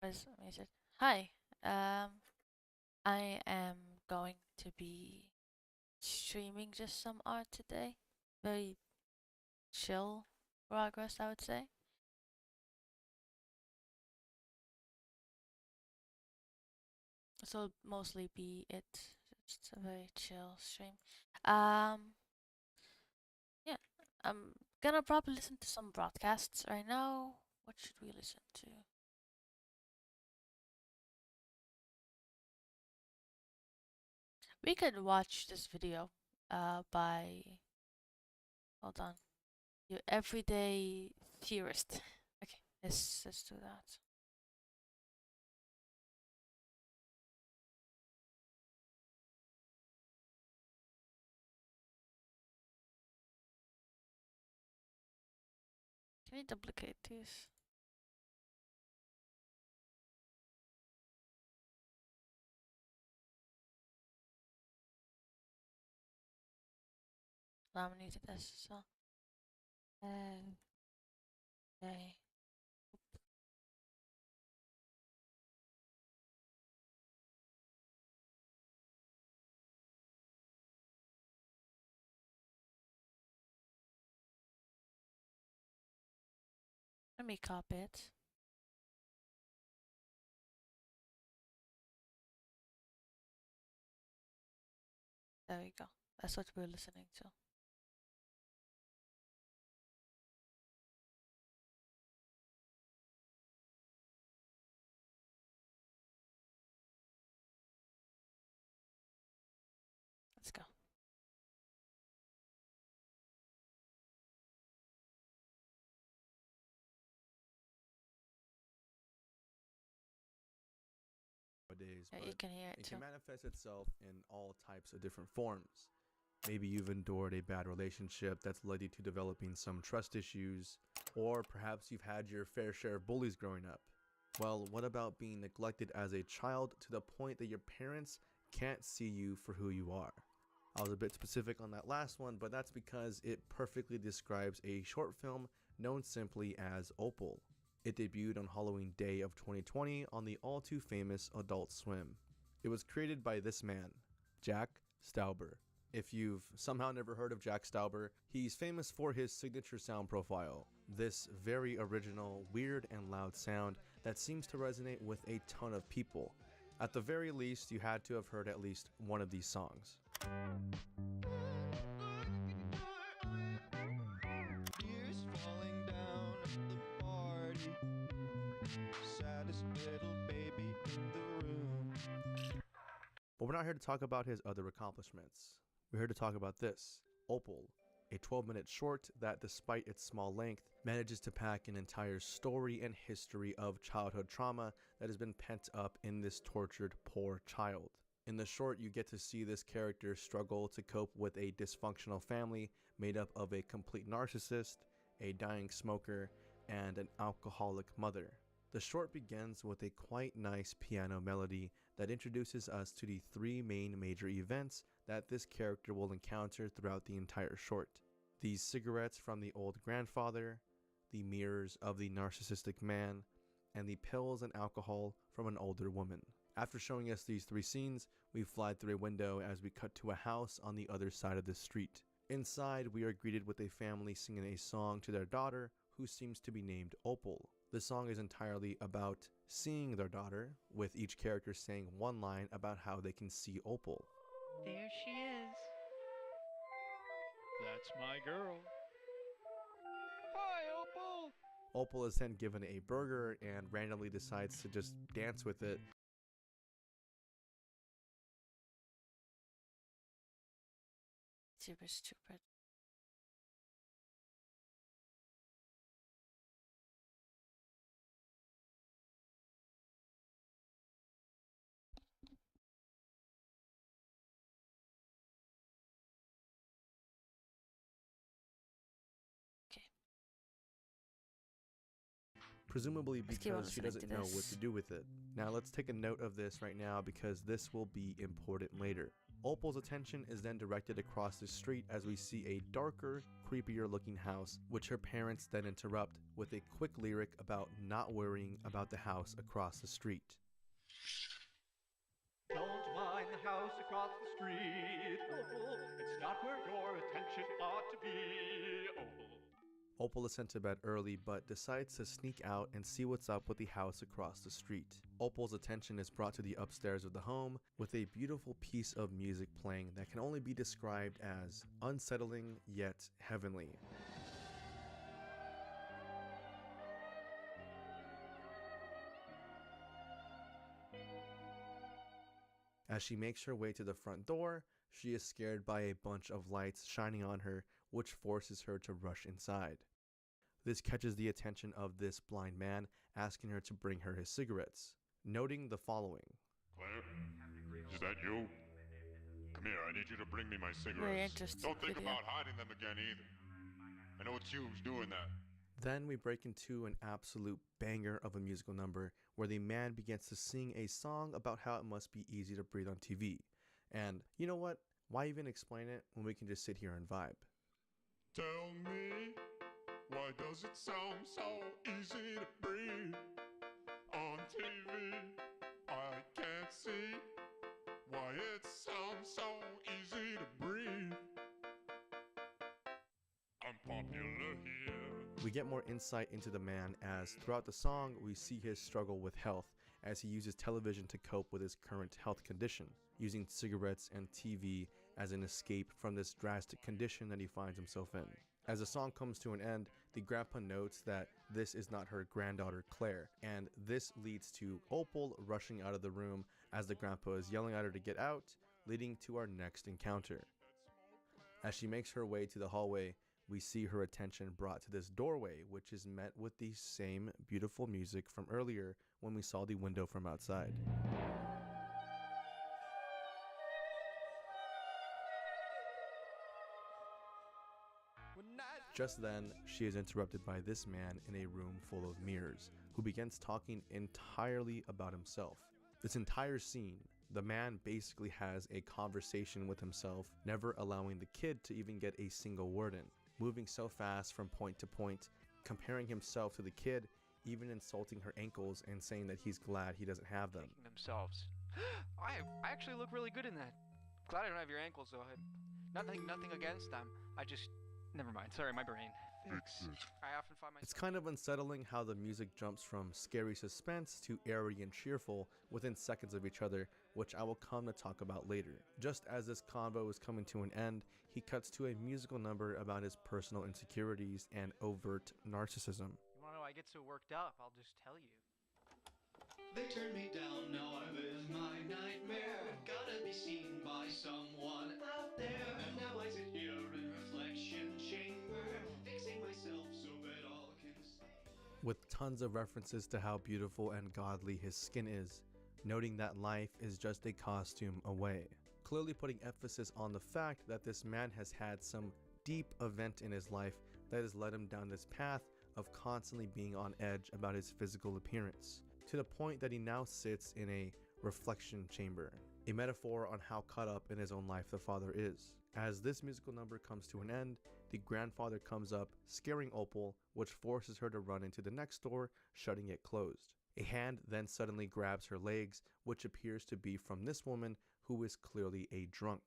Was amazing. Hi. I am going to be streaming just some art today. Very chill progress, I would say. This will mostly be it. Just a very chill stream. Um, yeah. I'm gonna probably listen to some broadcasts right now. What should we listen to? We could watch this video by hold on. Your everyday theorist. Okay, let's do that. Can we duplicate these? Laminated SSL. Okay. Let me copy it. There we go. That's what we're listening to. Let's go. Nowadays, Yeah, you but can hear it it too. can manifest itself in all types of different forms. Maybe you've endured a bad relationship that's led you to developing some trust issues, or perhaps you've had your fair share of bullies growing up. Well, what about being neglected as a child to the point that your parents can't see you for who you are? I was a bit specific on that last one, but that's because it perfectly describes a short film known simply as Opal. It debuted on Halloween Day of 2020 on the all too famous Adult Swim. It was created by this man, Jack Stauber. If you've somehow never heard of Jack Stauber, he's famous for his signature sound profile. This very original, weird, and loud sound that seems to resonate with a ton of people. At the very least, you had to have heard at least one of these songs. Years falling down at the party. Saddest little baby in the room. But we're not here to talk about his other accomplishments. We're here to talk about this, Opal, a 12-minute short that, despite its small length, manages to pack an entire story and history of childhood trauma that has been pent up in this tortured, poor child. In the short, you get to see this character struggle to cope with a dysfunctional family made up of a complete narcissist, a dying smoker, and an alcoholic mother. The short begins with a quite nice piano melody that introduces us to the three main major events that this character will encounter throughout the entire short. These cigarettes from the old grandfather, the mirrors of the narcissistic man, and the pills and alcohol from an older woman. After showing us these three scenes, we fly through a window as we cut to a house on the other side of the street. Inside, we are greeted with a family singing a song to their daughter, who seems to be named Opal. The song is entirely about seeing their daughter, with each character saying one line about how they can see Opal. There she is. That's my girl. Hi, Opal. Opal is then given a burger and randomly decides to just dance with it. Super stupid. Okay. Presumably Let's keep on because she listening to doesn't know what this. to do with it. Now let's take a note of this right now because this will be important later. Opal's attention is then directed across the street as we see a darker, creepier looking house, which her parents then interrupt with a quick lyric about not worrying about the house across the street. Don't mind the house across the street, Opal. It's not where your attention ought to be, Opal. Opal is sent to bed early but decides to sneak out and see what's up with the house across the street. Opal's attention is brought to the upstairs of the home with a beautiful piece of music playing that can only be described as unsettling yet heavenly. As she makes her way to the front door, she is scared by a bunch of lights shining on her, which forces her to rush inside. This catches the attention of this blind man, asking her to bring her his cigarettes, noting the following. Claire, is that you? Come here, I need you to bring me my Very cigarettes. interesting Don't think video. about hiding them again either. I know it's you who's doing that. Then we break into an absolute banger of a musical number where the man begins to sing a song about how it must be easy to breathe on TV. And you know what? Why even explain it when we can just sit here and vibe? Tell me, why does it sound so easy to breathe on TV? I can't see why it sounds so easy to breathe. Unpopular here. We get more insight into the man as throughout the song we see his struggle with health as he uses television to cope with his current health condition, using cigarettes and TV as an escape from this drastic condition that he finds himself in. As the song comes to an end, the grandpa notes that this is not her granddaughter Claire, and this leads to Opal rushing out of the room as the grandpa is yelling at her to get out, leading to our next encounter. As she makes her way to the hallway, we see her attention brought to this doorway, which is met with the same beautiful music from earlier when we saw the window from outside. Just then, she is interrupted by this man in a room full of mirrors, who begins talking entirely about himself. This entire scene, the man basically has a conversation with himself, never allowing the kid to even get a single word in, moving so fast from point to point, comparing himself to the kid, even insulting her ankles and saying that he's glad he doesn't have them. Making themselves. I actually look really good in that. Glad I don't have your ankles though. Nothing against them. Never mind. Sorry, my brain. Fix it. I often find myself. It's kind of unsettling how the music jumps from scary suspense to airy and cheerful within seconds of each other, which I will come to talk about later. Just as this convo is coming to an end, he cuts to a musical number about his personal insecurities and overt narcissism. You wanna know why I get so worked up? I'll just tell you. They turn me down, now I live my nightmare. Gotta be seen by someone out there. Now I sit here in reflection chamber, fixing myself so that all can see. With tons of references to how beautiful and godly his skin is, noting that life is just a costume away. Clearly putting emphasis on the fact that this man has had some deep event in his life that has led him down this path of constantly being on edge about his physical appearance, to the point that he now sits in a reflection chamber, a metaphor on how caught up in his own life the father is. As this musical number comes to an end, the grandfather comes up, scaring Opal, which forces her to run into the next door, shutting it closed. A hand then suddenly grabs her legs, which appears to be from this woman who is clearly a drunk.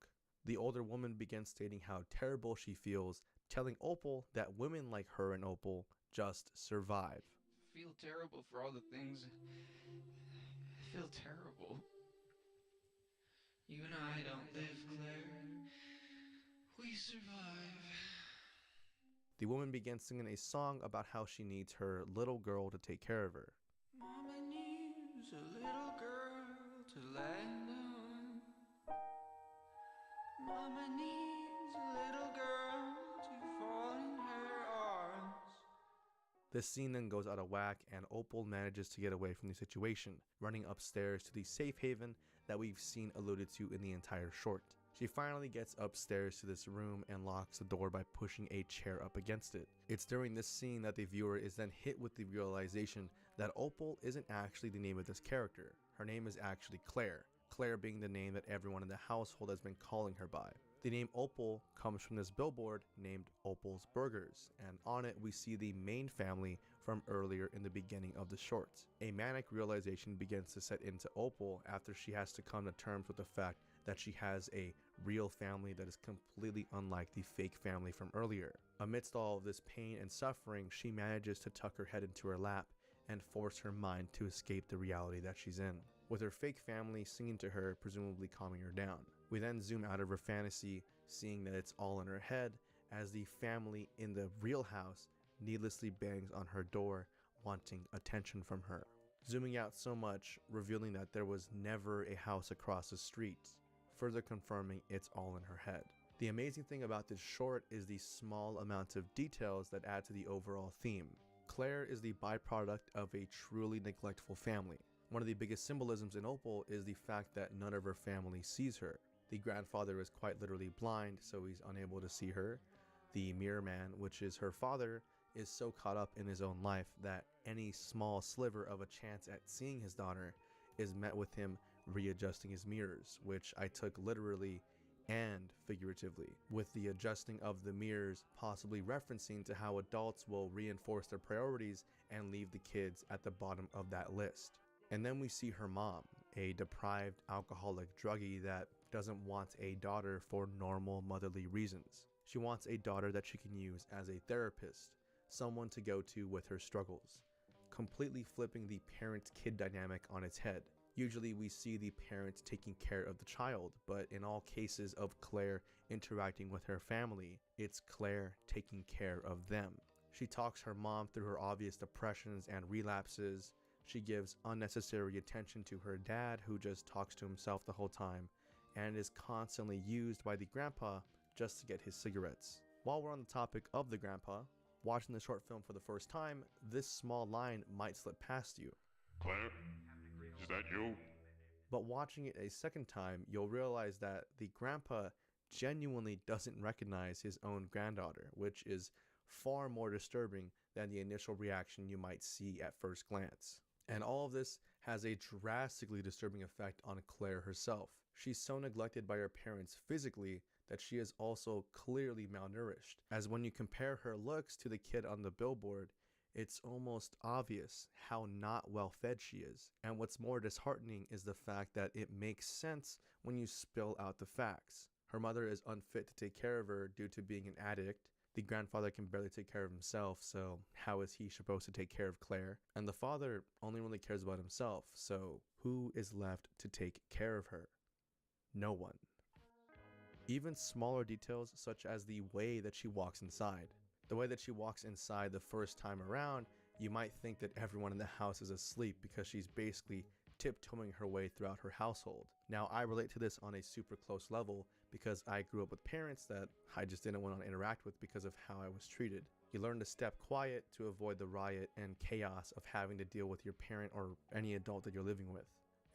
The older woman begins stating how terrible she feels, telling Opal that women like her and Opal just survive. Feel terrible for all the things. I feel terrible. You and I don't live, Claire. We survive. The woman begins singing a song about how she needs her little girl to take care of her. Mama needs a little girl to land on. Mama needs a little girl to fall in her arms. This scene then goes out of whack and Opal manages to get away from the situation, running upstairs to the safe haven that we've seen alluded to in the entire short. She finally gets upstairs to this room and locks the door by pushing a chair up against it. It's during this scene that the viewer is then hit with the realization that Opal isn't actually the name of this character. Her name is actually Claire, Claire being the name that everyone in the household has been calling her by. The name Opal comes from this billboard named Opal's Burgers, and on it we see the main family from earlier in the beginning of the short. A manic realization begins to set into Opal after she has to come to terms with the fact that she has a real family that is completely unlike the fake family from earlier. Amidst all of this pain and suffering, she manages to tuck her head into her lap and force her mind to escape the reality that she's in, with her fake family singing to her, presumably calming her down. We then zoom out of her fantasy, seeing that it's all in her head, as the family in the real house needlessly bangs on her door, wanting attention from her. Zooming out so much, revealing that there was never a house across the street, further confirming it's all in her head. The amazing thing about this short is the small amount of details that add to the overall theme. Claire is the byproduct of a truly neglectful family. One of the biggest symbolisms in Opal is the fact that none of her family sees her. The grandfather is quite literally blind, so he's unable to see her. The mirror man, which is her father, is so caught up in his own life that any small sliver of a chance at seeing his daughter is met with him readjusting his mirrors, which I took literally and figuratively, with the adjusting of the mirrors possibly referencing to how adults will reinforce their priorities and leave the kids at the bottom of that list. And then we see her mom, a deprived alcoholic druggie that doesn't want a daughter for normal motherly reasons. She wants a daughter that she can use as a therapist, someone to go to with her struggles, completely flipping the parent-kid dynamic on its head. Usually we see the parent taking care of the child, but in all cases of Claire interacting with her family, it's Claire taking care of them. She talks her mom through her obvious depressions and relapses. She gives unnecessary attention to her dad, who just talks to himself the whole time, and is constantly used by the grandpa just to get his cigarettes. While we're on the topic of the grandpa, watching the short film for the first time, this small line might slip past you. Claire, is that you? But watching it a second time, you'll realize that the grandpa genuinely doesn't recognize his own granddaughter, which is far more disturbing than the initial reaction you might see at first glance. And all of this has a drastically disturbing effect on Claire herself. She's so neglected by her parents physically that she is also clearly malnourished, as when you compare her looks to the kid on the billboard, it's almost obvious how not well fed she is. And what's more disheartening is the fact that it makes sense when you spill out the facts. Her mother is unfit to take care of her due to being an addict. The grandfather can barely take care of himself, so how is he supposed to take care of Claire? And the father only really cares about himself, so who is left to take care of her? No one. Even smaller details such as the way that she walks inside. The way that she walks inside the first time around, you might think that everyone in the house is asleep because she's basically tiptoeing her way throughout her household. Now, I relate to this on a super close level because I grew up with parents that I just didn't want to interact with because of how I was treated. You learn to step quiet to avoid the riot and chaos of having to deal with your parent or any adult that you're living with.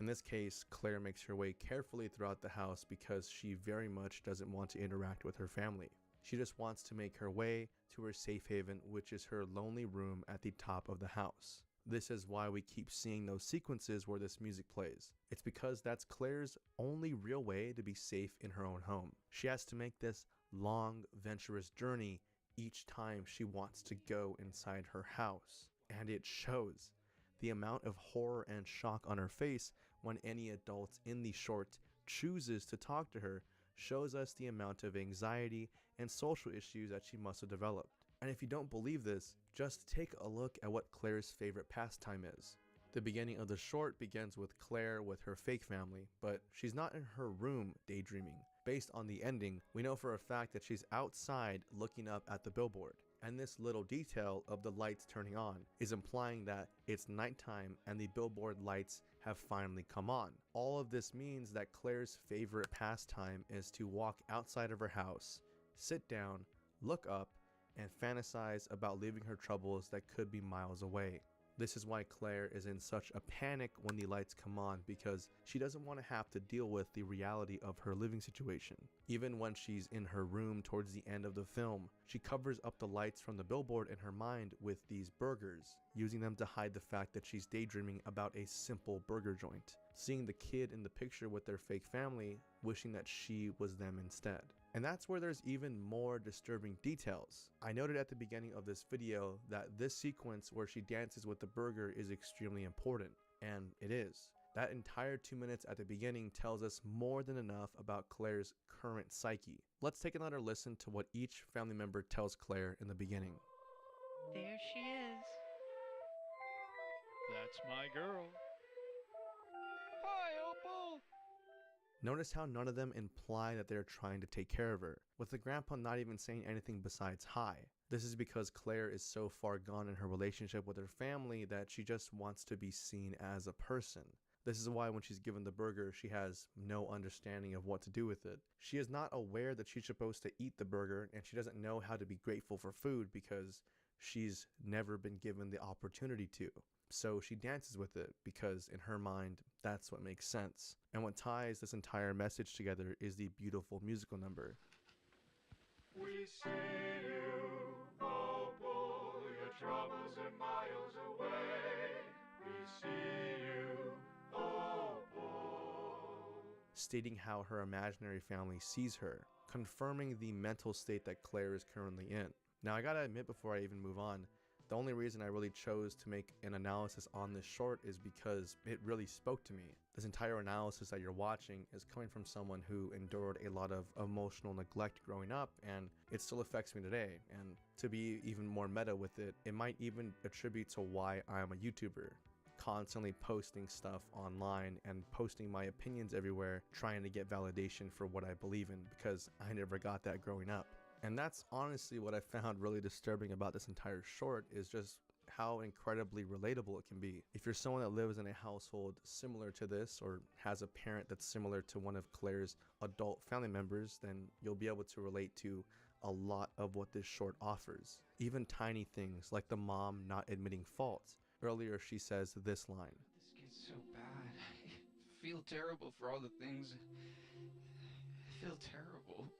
In this case, Claire makes her way carefully throughout the house because she very much doesn't want to interact with her family. She just wants to make her way to her safe haven, which is her lonely room at the top of the house. This is why we keep seeing those sequences where this music plays. It's because that's Claire's only real way to be safe in her own home. She has to make this long, venturous journey each time she wants to go inside her house. And it shows. The amount of horror and shock on her face when any adult in the short chooses to talk to her shows us the amount of anxiety and social issues that she must have developed. And if you don't believe this, just take a look at what Claire's favorite pastime is. The beginning of the short begins with Claire with her fake family, but she's not in her room daydreaming. Based on the ending, we know for a fact that she's outside looking up at the billboard. And this little detail of the lights turning on is implying that it's nighttime and the billboard lights have finally come on. All of this means that Claire's favorite pastime is to walk outside of her house, sit down, look up, and fantasize about leaving her troubles that could be miles away. This is why Claire is in such a panic when the lights come on, because she doesn't want to have to deal with the reality of her living situation. Even when she's in her room towards the end of the film, she covers up the lights from the billboard in her mind with these burgers, using them to hide the fact that she's daydreaming about a simple burger joint. Seeing the kid in the picture with their fake family, wishing that she was them instead. And that's where there's even more disturbing details. I noted at the beginning of this video that this sequence where she dances with the burger is extremely important, and it is. That entire 2 minutes at the beginning tells us more than enough about Claire's current psyche. Let's take another listen to what each family member tells Claire in the beginning. There she is. That's my girl. Hi, Opal! Notice how none of them imply that they're trying to take care of her, with the grandpa not even saying anything besides hi. This is because Claire is so far gone in her relationship with her family that she just wants to be seen as a person. This is why when she's given the burger, she has no understanding of what to do with it. She is not aware that she's supposed to eat the burger, and she doesn't know how to be grateful for food because she's never been given the opportunity to. So she dances with it because in her mind, that's what makes sense. And what ties this entire message together is the beautiful musical number. We see you, Opal, your troubles are miles away. We see you, Opal. Stating how her imaginary family sees her, confirming the mental state that Claire is currently in. Now I gotta admit before I even move on, the only reason I really chose to make an analysis on this short is because it really spoke to me. This entire analysis that you're watching is coming from someone who endured a lot of emotional neglect growing up, and it still affects me today. And to be even more meta with it, it might even attribute to why I'm a YouTuber. Constantly posting stuff online and posting my opinions everywhere, trying to get validation for what I believe in, because I never got that growing up. And that's honestly what I found really disturbing about this entire short, is just how incredibly relatable it can be. If you're someone that lives in a household similar to this, or has a parent that's similar to one of Claire's adult family members, then you'll be able to relate to a lot of what this short offers. Even tiny things like the mom not admitting fault. Earlier she says this line. This gets so bad. I feel terrible for all the things. I feel terrible.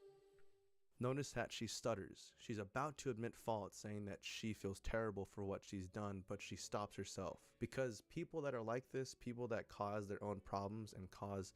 Notice that she stutters. She's about to admit fault, saying that she feels terrible for what she's done, but she stops herself. Because people that are like this, people that cause their own problems and cause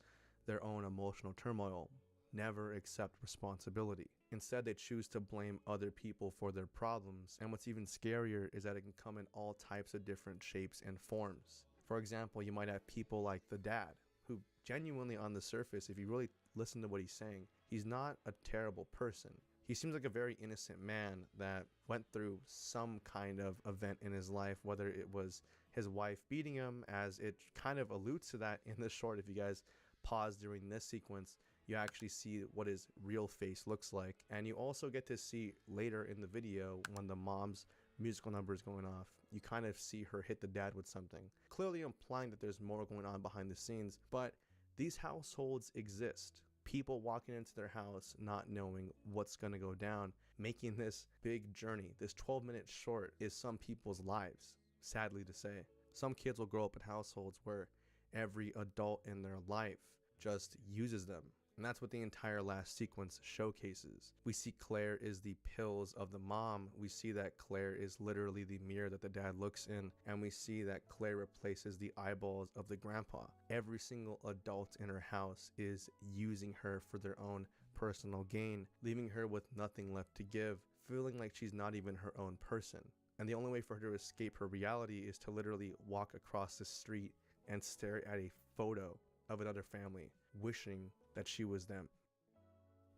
their own emotional turmoil, never accept responsibility. Instead, they choose to blame other people for their problems, and what's even scarier is that it can come in all types of different shapes and forms. For example, you might have people like the dad, who genuinely on the surface, if you really listen to what he's saying, he's not a terrible person. He seems like a very innocent man that went through some kind of event in his life, whether it was his wife beating him, as it kind of alludes to that in the short. If you guys pause during this sequence, you actually see what his real face looks like. And you also get to see later in the video when the mom's musical number is going off, you kind of see her hit the dad with something, clearly implying that there's more going on behind the scenes. But these households exist. People walking into their house not knowing what's going to go down, making this big journey. This 12-minute short is some people's lives, sadly to say. Some kids will grow up in households where every adult in their life just uses them. And that's what the entire last sequence showcases. We see Claire is the pills of the mom. We see that Claire is literally the mirror that the dad looks in. And we see that Claire replaces the eyeballs of the grandpa. Every single adult in her house is using her for their own personal gain, leaving her with nothing left to give, feeling like she's not even her own person. And the only way for her to escape her reality is to literally walk across the street and stare at a photo of another family, wishing that she was them.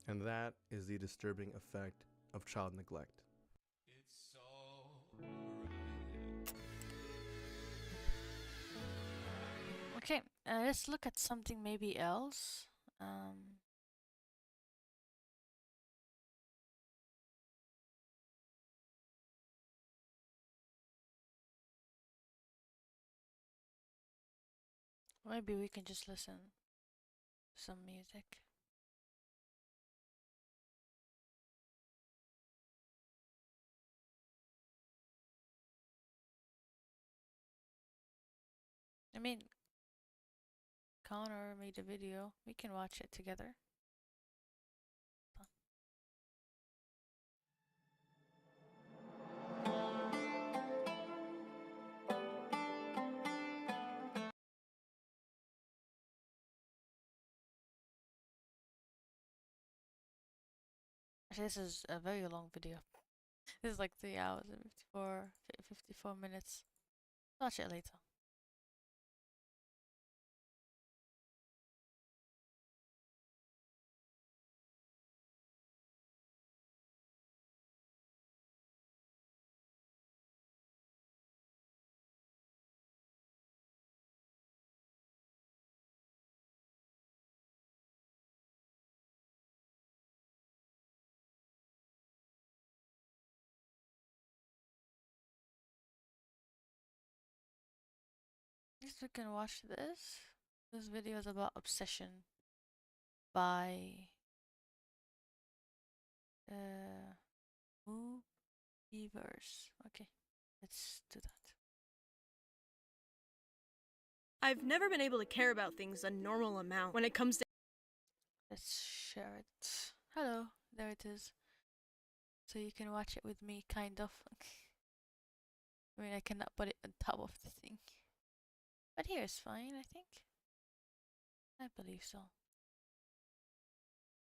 And that is the disturbing effect of child neglect. It's alright. Okay, let's look at something maybe else. Maybe we can just listen to some music. I mean, Connor made a video. We can watch it together. Actually, this is a very long video. This is like 3 hours and 54 minutes. Watch it later. Yes, we can watch this. This video is about obsession by viewrs. Okay, let's do that. I've never been able to care about things a normal amount when it comes to. Let's share it. Hello, there it is. So you can watch it with me, kind of. I mean, I cannot put it on top of the thing. But here is fine, I think. I believe so.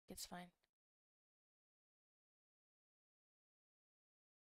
It's fine.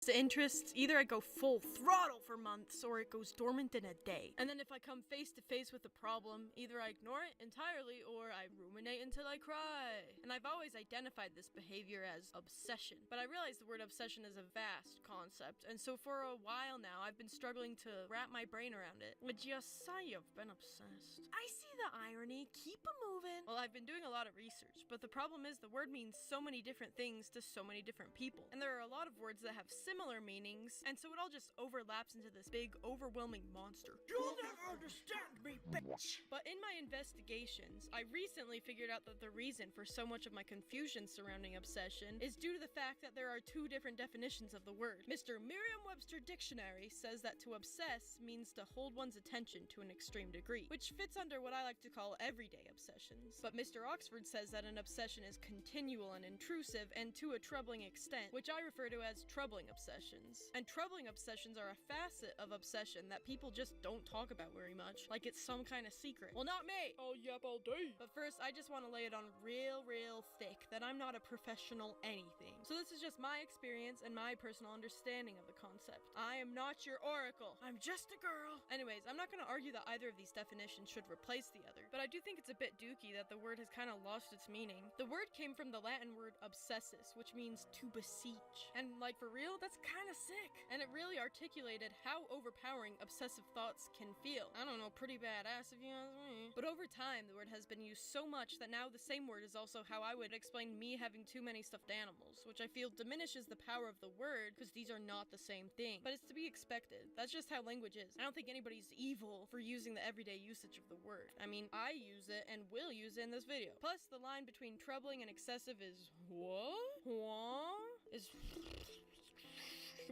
Interests, either I go full throttle for months or it goes dormant in a day. And then if I come face to face with a problem, either I ignore it entirely or I ruminate until I cry. And I've always identified this behavior as obsession, but I realize the word obsession is a vast concept, and so for a while now I've been struggling to wrap my brain around it. Would you say you've been obsessed? I see the irony. Keep a moving. Well, I've been doing a lot of research, but the problem is the word means so many different things to so many different people, and there are a lot of words that have similar meanings, and so it all just overlaps into this big, overwhelming monster. You'll never understand me, bitch! But in my investigations, I recently figured out that the reason for so much of my confusion surrounding obsession is due to the fact that there are two different definitions of the word. Mr. Merriam-Webster Dictionary says that to obsess means to hold one's attention to an extreme degree, which fits under what I like to call everyday obsessions. But Mr. Oxford says that an obsession is continual and intrusive and to a troubling extent, which I refer to as troubling obsessions. And troubling obsessions are a facet of obsession that people just don't talk about very much, like it's some kind of secret. Well, not me! I'll yap all day! But first, I just want to lay it on real thick that I'm not a professional anything. So this is just my experience and my personal understanding of the concept. I am not your oracle. I'm just a girl. Anyways, I'm not going to argue that either of these definitions should replace the other, but I do think it's a bit dooky that the word has kind of lost its meaning. The word came from the Latin word obsessus, which means to beseech. And like for real, that's kind of sick. And it really articulated how overpowering obsessive thoughts can feel. I don't know, pretty badass if you ask me. But over time, the word has been used so much that now the same word is also how I would explain me having too many stuffed animals, which I feel diminishes the power of the word because these are not the same thing. But it's to be expected. That's just how language is. I don't think anybody's evil for using the everyday usage of the word. I mean, I use it and will use it in this video. Plus, the line between troubling and excessive is what? Is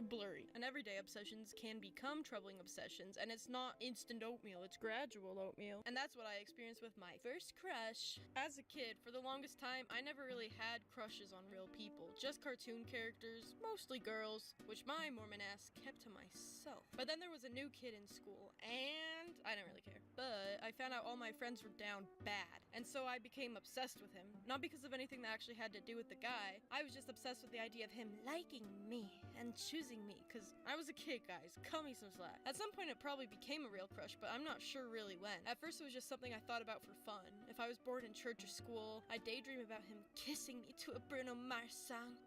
blurry. And everyday obsessions can become troubling obsessions, and it's not instant oatmeal, it's gradual oatmeal. And that's what I experienced with my first crush. As a kid, for the longest time, I never really had crushes on real people, just cartoon characters, mostly girls, which my Mormon ass kept to myself. But then there was a new kid in school, and I didn't really care. But I found out all my friends were down bad, and so I became obsessed with him. Not because of anything that actually had to do with the guy, I was just obsessed with the idea of him liking me and choosing me, because I was a kid, guys. Cut me some slack. At some point it probably became a real crush, but I'm not sure really when. At first it was just something I thought about for fun. If I was bored in church or school, I'd daydream about him kissing me to a Bruno Mars song.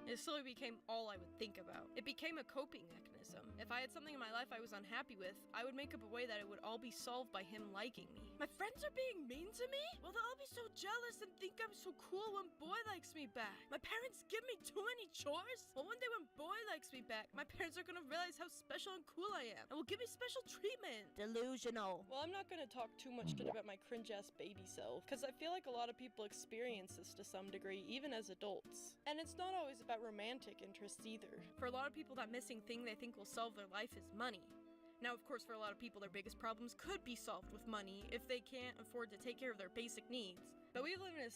It slowly became all I would think about. It became a coping mechanism. If I had something in my life I was unhappy with, I would make up a way that it would all be solved by him liking me. My friends are being mean to me? Well, they'll all be so jealous and think I'm so cool when boy likes me back. My parents give me too many chores? Well, one day when boy likes me back, my parents are gonna realize how special and cool I am and will give me special treatment. Delusional. Well, I'm not gonna talk too much shit about my cringe-ass baby self, because I feel like a lot of people experience this to some degree, even as adults. And it's not always about romantic interests either. For a lot of people, that missing thing they think will solve their life is money. Now, of course, for a lot of people, their biggest problems could be solved with money if they can't afford to take care of their basic needs. But we live in a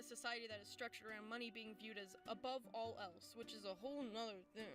society that is structured around money being viewed as above all else, which is a whole nother thing.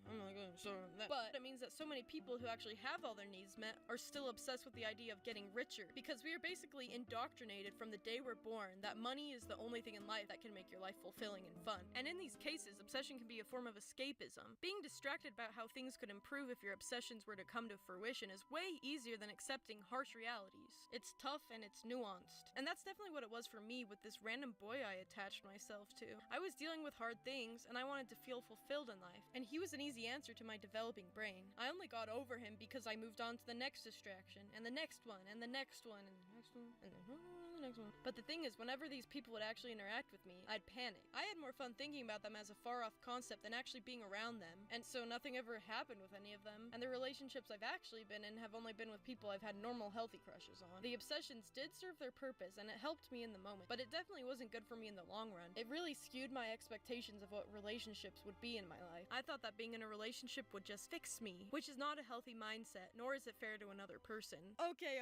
I'm not gonna start on that. But it means that so many people who actually have all their needs met are still obsessed with the idea of getting richer, because we are basically indoctrinated from the day we're born that money is the only thing in life that can make your life fulfilling and fun. And in these cases, obsession can be a form of escapism. Being distracted about how things could improve if your obsessions were to come to fruition is way easier than accepting harsh realities. It's tough and it's nuanced. And that's definitely what it was for me with this random boy I attached myself to. I was dealing with hard things and I wanted to feel fulfilled in life, and he was an easy answer to my developing brain. I only got over him because I moved on to the next distraction, and the next one, and the next one, and the next one, and the next one. But the thing is, whenever these people would actually interact with me, I'd panic. I had more fun thinking about them as a far-off concept than actually being around them, and so nothing ever happened with any of them. And the relationships I've actually been in have only been with people I've had normal, healthy crushes on. The obsessions did serve their purpose, and it helped me in the moment, but it definitely wasn't good for me in the long run. It really skewed my expectations of what relationships would be in my life. I thought that being in a relationship would just fix me, which is not a healthy mindset, nor is it fair to another person. Okay.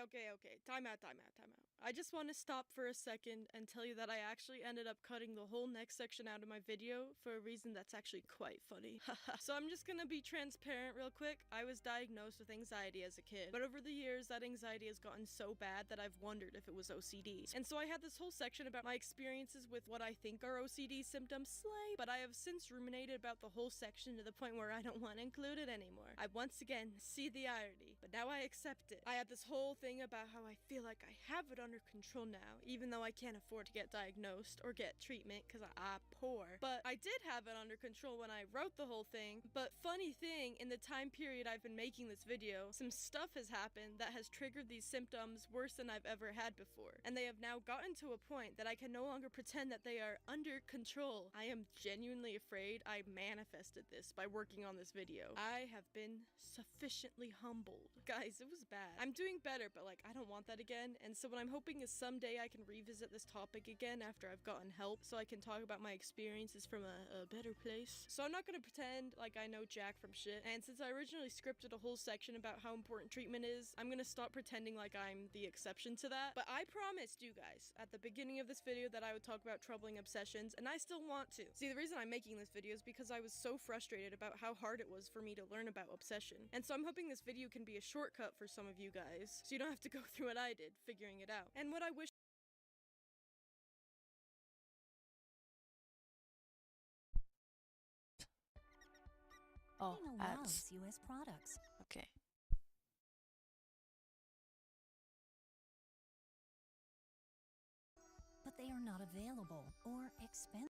Time out. I just want to stop for a second and tell you that I actually ended up cutting the whole next section out of my video for a reason that's actually quite funny. So I'm just gonna be transparent real quick. I was diagnosed with anxiety as a kid, but over the years that anxiety has gotten so bad that I've wondered if it was OCD. And so I had this whole section about my experiences with what I think are OCD symptoms, but I have since ruminated about the whole section to the point where I don't want to include it anymore. I once again see the irony, but now I accept it. I had this whole thing about how I feel like I have it under control now, even though I can't afford to get diagnosed or get treatment because I'm poor. But I did have it under control when I wrote the whole thing. But funny thing, in the time period I've been making this video, some stuff has happened that has triggered these symptoms worse than I've ever had before. And they have now gotten to a point that I can no longer pretend that they are under control. I am genuinely afraid I manifested this by working on this video. I have been sufficiently humbled. Guys, it was bad. I'm doing better, but like, I don't want that again. And so what I'm hoping is someday I can revisit this topic again after I've gotten help, so I can talk about my experiences from a better place. So I'm not gonna pretend like I know jack from shit. And since I originally scripted a whole section about how important treatment is, I'm gonna stop pretending like I'm the exception to that. But I promised you guys at the beginning of this video that I would talk about troubling obsessions, and I still want to. See, the reason I'm making this video is because I was so frustrated about how hard it was for me to learn about obsession. And so I'm hoping this video can be a shortcut for some of you guys, so you don't have to go through what I did figuring it out. And what I wish Oh, China ads. loves U.S. products, Okay. but they are not available or expensive.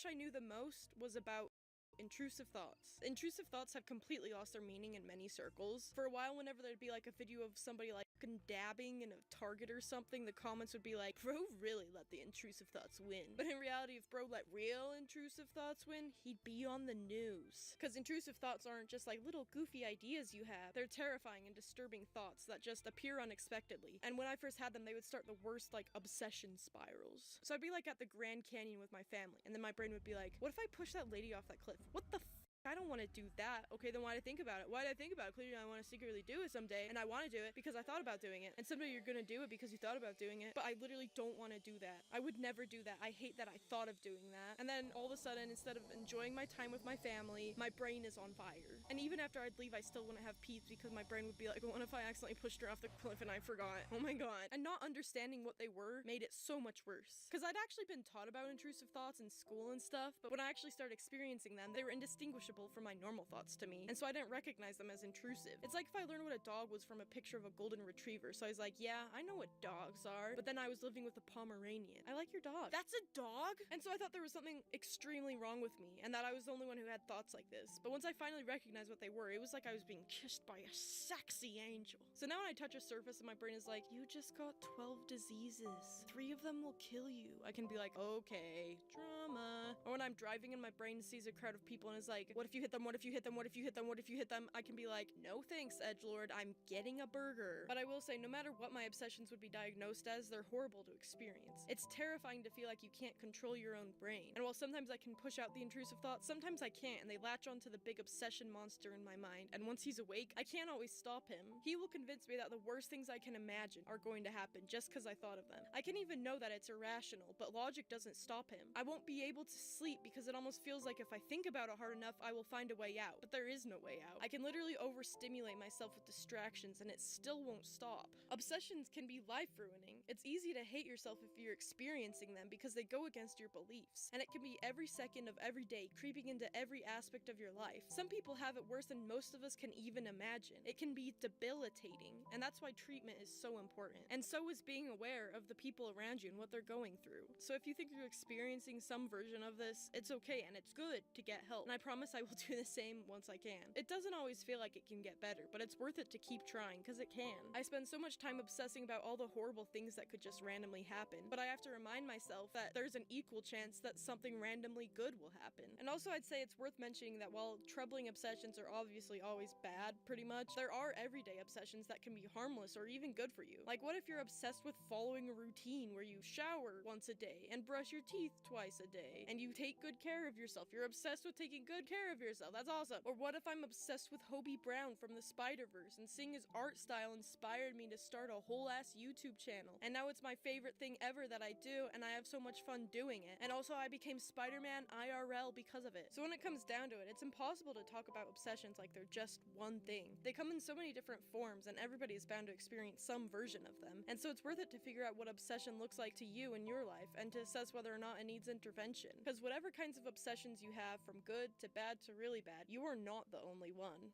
I knew the most was about intrusive thoughts. Intrusive thoughts have completely lost their meaning in many circles. For a while, whenever there'd be like a video of somebody like dabbing in a Target or something, the comments would be like, bro really let the intrusive thoughts win. But in reality, if bro let real intrusive thoughts win, he'd be on the news. Because intrusive thoughts aren't just like little goofy ideas you have. They're terrifying and disturbing thoughts that just appear unexpectedly. And when I first had them, they would start the worst like obsession spirals. So I'd be like at the Grand Canyon with my family, and then my brain would be like, what if I push that lady off that cliff? What the I don't want to do that. Okay, then why did I think about it? Why did I think about it? Clearly I want to secretly do it someday, and I want to do it because I thought about doing it. And someday you're gonna do it because you thought about doing it, but I literally don't want to do that. I would never do that. I hate that I thought of doing that. And then all of a sudden, instead of enjoying my time with my family, my brain is on fire. And even after I'd leave, I still wouldn't have peace because my brain would be like, what if I accidentally pushed her off the cliff and I forgot? Oh my god. And not understanding what they were made it so much worse. Because I'd actually been taught about intrusive thoughts in school and stuff, but when I actually started experiencing them, they were indistinguishable from my normal thoughts to me, and so I didn't recognize them as intrusive. It's like if I learned what a dog was from a picture of a golden retriever, so I was like, yeah, I know what dogs are, but then I was living with a Pomeranian. I like your dog. That's a dog? And so I thought there was something extremely wrong with me, and that I was the only one who had thoughts like this. But once I finally recognized what they were, it was like I was being kissed by a sexy angel. So now when I touch a surface and my brain is like, you just got 12 diseases. 3 of them will kill you. I can be like, okay, drama. Or when I I'm driving and my brain sees a crowd of people and is like, what if you hit them? What if you hit them? What if you hit them? What if you hit them? I can be like, no thanks, edgelord, I'm getting a burger. But I will say, no matter what my obsessions would be diagnosed as, they're horrible to experience. It's terrifying to feel like you can't control your own brain. And while sometimes I can push out the intrusive thoughts, sometimes I can't, and they latch onto the big obsession monster in my mind. And once he's awake, I can't always stop him. He will convince me that the worst things I can imagine are going to happen just because I thought of them. I can even know that it's irrational, but logic doesn't stop him. I won't be able to sleep because it almost feels like if I think about it hard enough, I will find a way out. But there is no way out. I can literally overstimulate myself with distractions and it still won't stop. Obsessions can be life-ruining. It's easy to hate yourself if you're experiencing them because they go against your beliefs. And it can be every second of every day, creeping into every aspect of your life. Some people have it worse than most of us can even imagine. It can be debilitating, and that's why treatment is so important. And so is being aware of the people around you and what they're going through. So if you think you're experiencing some version of this, it's okay and it's good to get help. And I promise I will do the same once I can. It doesn't always feel like it can get better, but it's worth it to keep trying, because it can. I spend so much time obsessing about all the horrible things that could just randomly happen, but I have to remind myself that there's an equal chance that something randomly good will happen. And also I'd say it's worth mentioning that while troubling obsessions are obviously always bad, pretty much, there are everyday obsessions that can be harmless or even good for you. Like, what if you're obsessed with following a routine where you shower once a day and brush your teeth twice a day, and you take good care of yourself? You're obsessed with taking good care of yourself. That's awesome. Or what if I'm obsessed with Hobie Brown from the Spider-Verse, and seeing his art style inspired me to start a whole ass YouTube channel, and now it's my favorite thing ever that I do, and I have so much fun doing it. And also I became Spider-Man IRL because of it. So when it comes down to it, it's impossible to talk about obsessions like they're just one thing. They come in so many different forms, and everybody is bound to experience some version of them. And so it's worth it to figure out what obsession looks like to you in your life, and to assess whether or not it needs intervention. Because whatever kinds of obsessions you have, from good to bad to really bad, you are not the only one.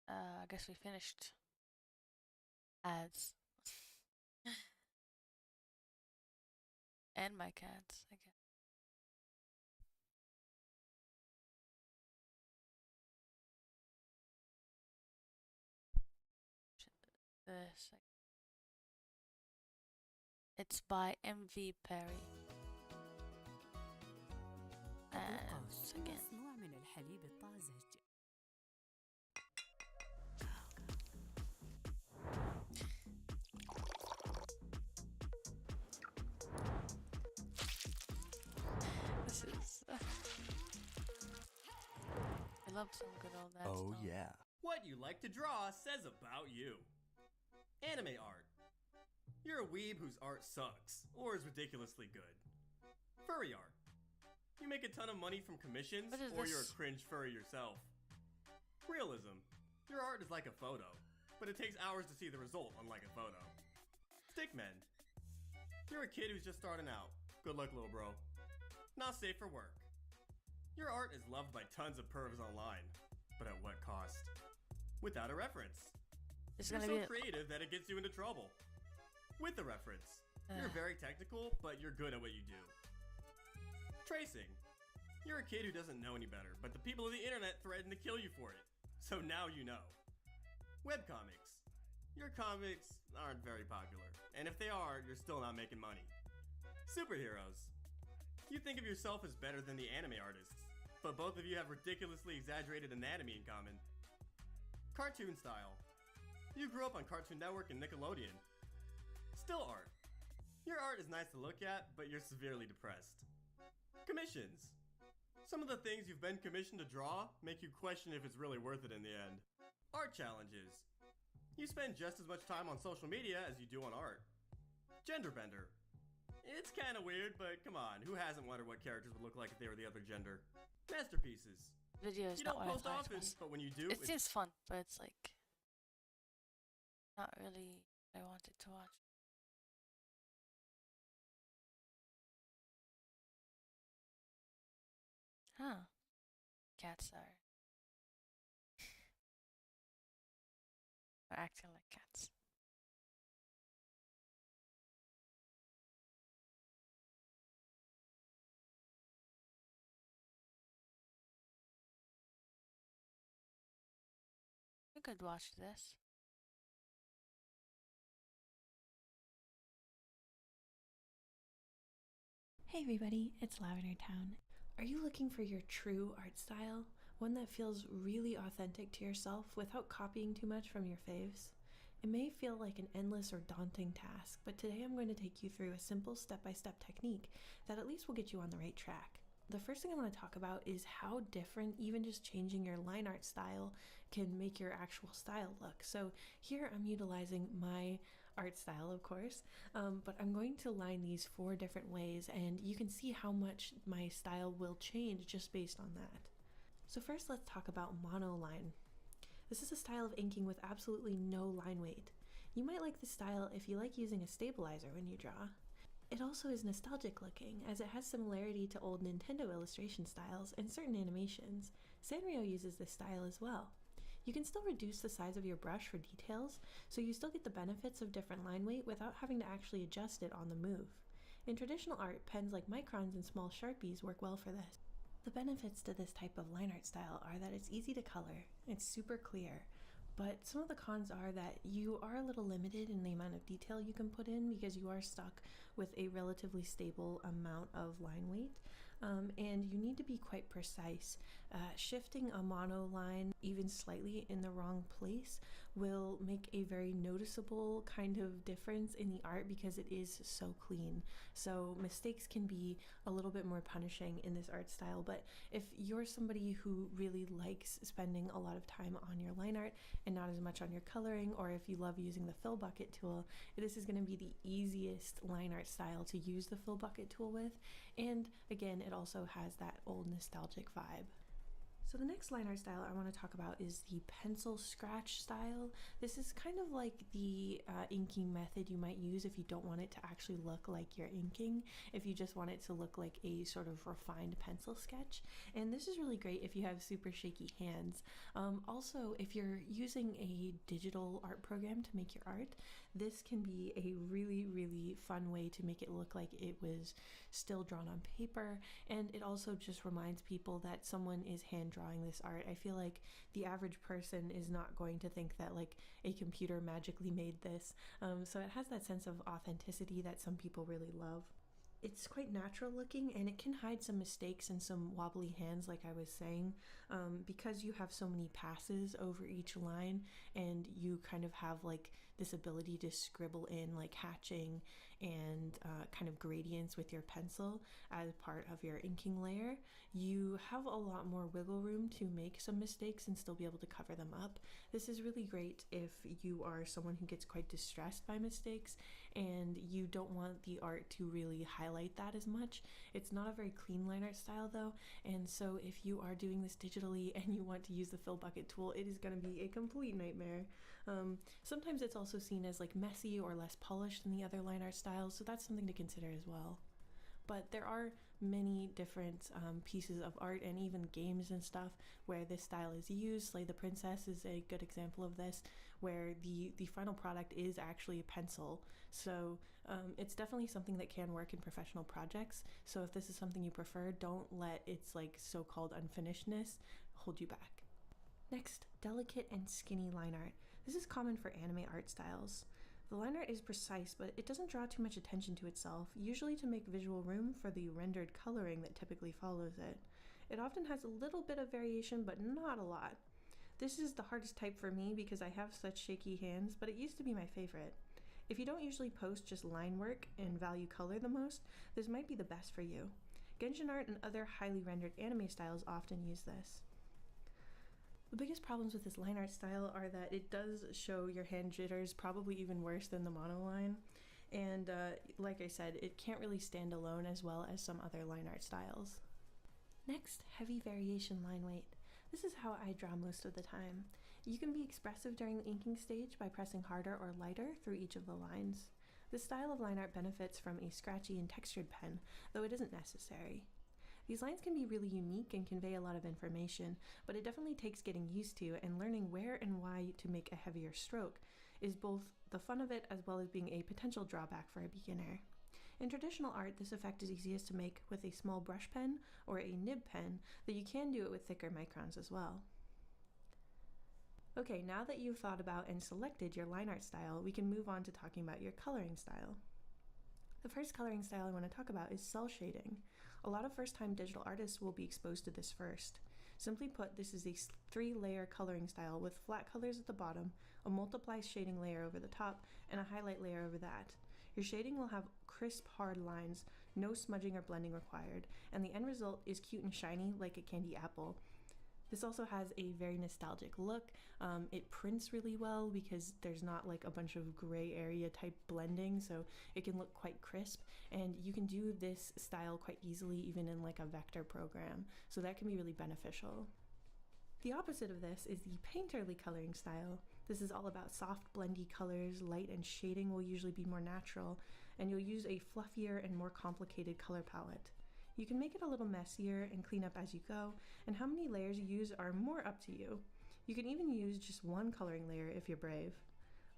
I guess we finished ads. And my cats, I guess. This. It's by MV Perry. And again. مصنوع من الحليب الطازج. This is. I love some good old ads. Oh, though. yeah. What you like to draw says about you. Anime art. You're a weeb whose art sucks, or is ridiculously good. Furry art. You make a ton of money from commissions, What is or you're a this? cringe furry yourself. Realism. Your art is like a photo, but it takes hours to see the result, unlike a photo. Stickmen. You're a kid who's just starting out. Good luck, little bro. Not safe for work. Your art is loved by tons of pervs online, but at what cost? Without a reference. It's You're gonna so be. creative that it gets you into trouble. With a reference. You're very technical, but you're good at what you do. Tracing. You're a kid who doesn't know any better, but the people of the internet threaten to kill you for it. So now you know. Webcomics. Your comics aren't very popular, and if they are, you're still not making money. Superheroes. You think of yourself as better than the anime artists, but both of you have ridiculously exaggerated anatomy in common. Cartoon style. You grew up on Cartoon Network and Nickelodeon. Still art. Your art is nice to look at, but you're severely depressed. Commissions. Some of the things you've been commissioned to draw make you question if it's really worth it in the end. Art challenges. You spend just as much time on social media as you do on art. Gender bender. It's kinda weird, but come on, who hasn't wondered what characters would look like if they were the other gender? Masterpieces. Video is You not don't what I post thought it often, was. but when you do, It it's seems fun, but it's like not really what I wanted to watch. Huh. Cats are acting like cats. could watch this. Hey everybody, it's Lavender Town. Are you looking for your true art style? One that feels really authentic to yourself without copying too much from your faves? It may feel like an endless or daunting task, but today I'm going to take you through a simple step-by-step technique that at least will get you on the right track. The first thing I want to talk about is how different even just changing your line art style can make your actual style look. So here I'm utilizing my art style, of course, but I'm going to line these 4 different ways, and you can see how much my style will change just based on that. So first, let's talk about monoline. This is a style of inking with absolutely no line weight. You might like this style if you like using a stabilizer when you draw. It also is nostalgic looking, as it has similarity to old Nintendo illustration styles and certain animations. Sanrio uses this style as well. You can still reduce the size of your brush for details, so you still get the benefits of different line weight without having to actually adjust it on the move. In traditional art, pens like microns and small sharpies work well for this. The benefits to this type of line art style are that it's easy to color, it's super clear, but some of the cons are that you are a little limited in the amount of detail you can put in because you are stuck with a relatively stable amount of line weight, and you need to be quite precise. Shifting a mono line even slightly in the wrong place will make a very noticeable kind of difference in the art because it is so clean. So mistakes can be a little bit more punishing in this art style, but if you're somebody who really likes spending a lot of time on your line art and not as much on your coloring, or if you love using the fill bucket tool, this is going to be the easiest line art style to use the fill bucket tool with, and again, it also has that old nostalgic vibe. So the next line art style I want to talk about is the pencil scratch style. This is kind of like the inking method you might use if you don't want it to actually look like you're inking, if you just want it to look like a sort of refined pencil sketch. And this is really great if you have super shaky hands. Also, if you're using a digital art program to make your art, this can be a really, really fun way to make it look like it was still drawn on paper, and it also just reminds people that someone is hand drawing this art. I feel like the average person is not going to think that like a computer magically made this, so it has that sense of authenticity that some people really love. It's quite natural looking, and it can hide some mistakes and some wobbly hands, like I was saying, because you have so many passes over each line, and you kind of have like this ability to scribble in like hatching and kind of gradients with your pencil as part of your inking layer. You have a lot more wiggle room to make some mistakes and still be able to cover them up. This is really great if you are someone who gets quite distressed by mistakes and you don't want the art to really highlight that as much. It's not a very clean line art style though, and so if you are doing this digitally and you want to use the fill bucket tool, it is going to be a complete nightmare. Sometimes it's also seen as like messy or less polished than the other line art styles, so that's something to consider as well. But there are many different pieces of art and even games and stuff where this style is used. Slay the Princess is a good example of this, where the final product is actually a pencil. So it's definitely something that can work in professional projects. So if this is something you prefer, don't let its like so-called unfinishedness hold you back. Next, delicate and skinny line art. This is common for anime art styles. The line art is precise, but it doesn't draw too much attention to itself, usually to make visual room for the rendered coloring that typically follows it. It often has a little bit of variation, but not a lot. This is the hardest type for me because I have such shaky hands, but it used to be my favorite. If you don't usually post just line work and value color the most, this might be the best for you. Genshin art and other highly rendered anime styles often use this. The biggest problems with this line art style are that it does show your hand jitters, probably even worse than the monoline, and like I said, it can't really stand alone as well as some other line art styles. Next, heavy variation line weight. This is how I draw most of the time. You can be expressive during the inking stage by pressing harder or lighter through each of the lines. This style of line art benefits from a scratchy and textured pen, though it isn't necessary. These lines can be really unique and convey a lot of information, but it definitely takes getting used to, and learning where and why to make a heavier stroke is both the fun of it as well as being a potential drawback for a beginner. In traditional art, this effect is easiest to make with a small brush pen or a nib pen, though you can do it with thicker microns as well. Okay, now that you've thought about and selected your line art style, we can move on to talking about your coloring style. The first coloring style I want to talk about is cell shading. A lot of first-time digital artists will be exposed to this first. Simply put, this is a 3-layer coloring style with flat colors at the bottom, a multiply shading layer over the top, and a highlight layer over that. Your shading will have crisp, hard lines, no smudging or blending required, and the end result is cute and shiny like a candy apple. This also has a very nostalgic look. It prints really well because there's not like a bunch of gray area type blending, so it can look quite crisp, and you can do this style quite easily even in like a vector program, so that can be really beneficial. The opposite of this is the painterly coloring style. This is all about soft blendy colors, light and shading will usually be more natural, and you'll use a fluffier and more complicated color palette. You can make it a little messier and clean up as you go, and how many layers you use are more up to you. You can even use just one coloring layer if you're brave.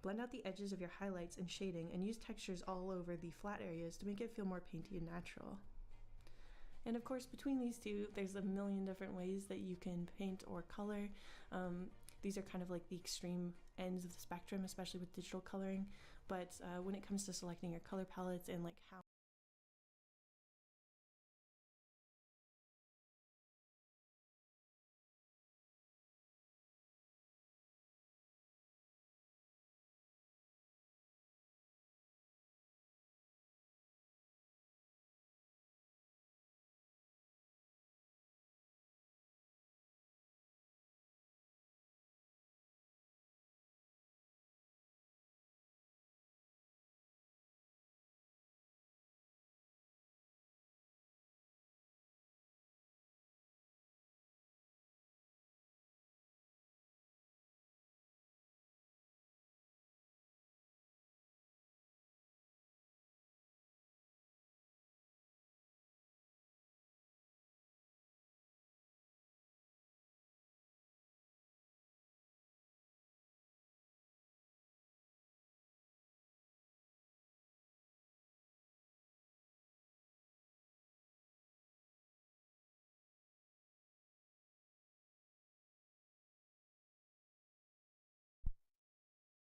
Blend out the edges of your highlights and shading and use textures all over the flat areas to make it feel more painty and natural. And of course, between these two, there's a million different ways that you can paint or color. These are kind of like the extreme ends of the spectrum, especially with digital coloring. But when it comes to selecting your color palettes and like how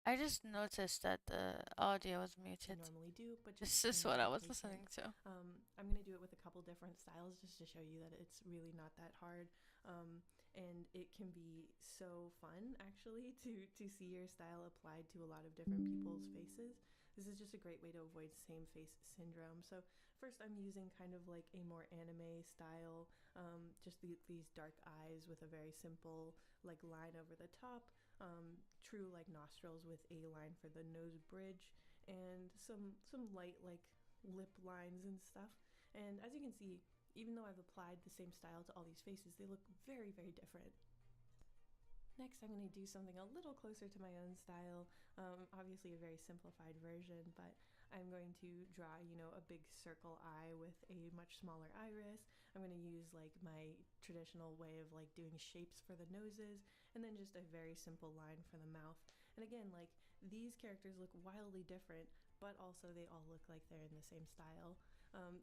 I just noticed that the audio was you muted. normally do, but just This is in what I different was placement. listening to. I'm going to do it with a couple different styles just to show you that it's really not that hard. And it can be so fun actually to see your style applied to a lot of different people's faces. This is just a great way to avoid same face syndrome. So first I'm using kind of like a more anime style, just these dark eyes with a very simple like line over the top, true like nostrils with a line for the nose bridge, and some light like lip lines and stuff. And as you can see, even though I've applied the same style to all these faces, they look very, very different. Next, I'm going to do something a little closer to my own style, obviously a very simplified version, but I'm going to draw, a big circle eye with a much smaller iris. I'm going to use like my traditional way of like doing shapes for the noses, and then just a very simple line for the mouth. And again, like these characters look wildly different, but also they all look like they're in the same style.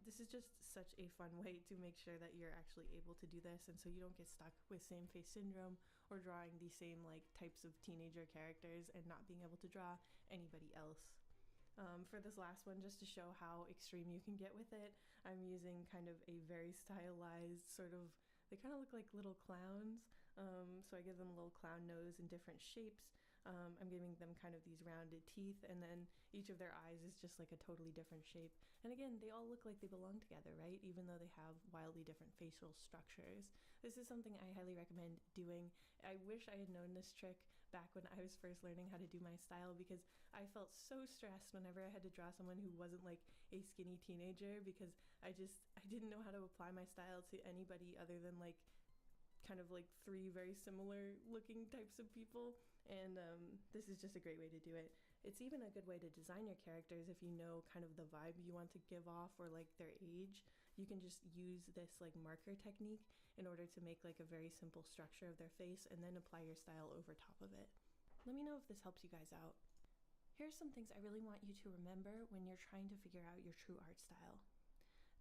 This is just such a fun way to make sure that you're actually able to do this, and so you don't get stuck with same face syndrome or drawing the same like types of teenager characters and not being able to draw anybody else. For this last one, just to show how extreme you can get with it, I'm using kind of a very stylized sort of, they kind of look like little clowns, so I give them a little clown nose in different shapes. I'm giving them kind of these rounded teeth, and then each of their eyes is just like a totally different shape. And again, they all look like they belong together, right? Even though they have wildly different facial structures. This is something I highly recommend doing. I wish I had known this trick back when I was first learning how to do my style, because I felt so stressed whenever I had to draw someone who wasn't like a skinny teenager, because I didn't know how to apply my style to anybody other than like kind of like 3 very similar looking types of people. And this is just a great way to do it. It's even a good way to design your characters if you know kind of the vibe you want to give off or like their age. You can just use this like marker technique in order to make like a very simple structure of their face and then apply your style over top of it. Let me know if this helps you guys out. Here's some things I really want you to remember when you're trying to figure out your true art style.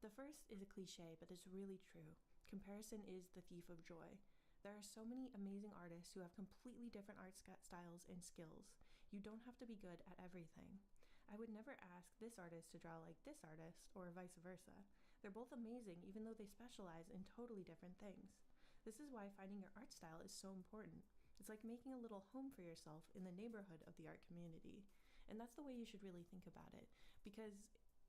The first is a cliche, but it's really true. Comparison is the thief of joy. There are so many amazing artists who have completely different art styles and skills. You don't have to be good at everything. I would never ask this artist to draw like this artist, or vice versa. They're both amazing even though they specialize in totally different things. This is why finding your art style is so important. It's like making a little home for yourself in the neighborhood of the art community. And that's the way you should really think about it. Because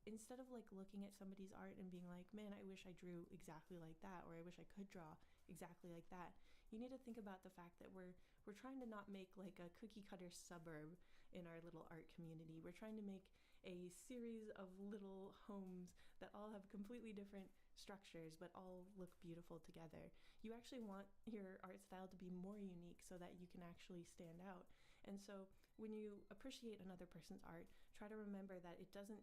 instead of like looking at somebody's art and being like, man, I wish I drew exactly like that, or I wish I could draw exactly like that, you need to think about the fact that we're trying to not make like a cookie cutter suburb in our little art community. We're trying to make a series of little homes that all have completely different structures but all look beautiful together. You actually want your art style to be more unique so that you can actually stand out. And so when you appreciate another person's art, try to remember that it doesn't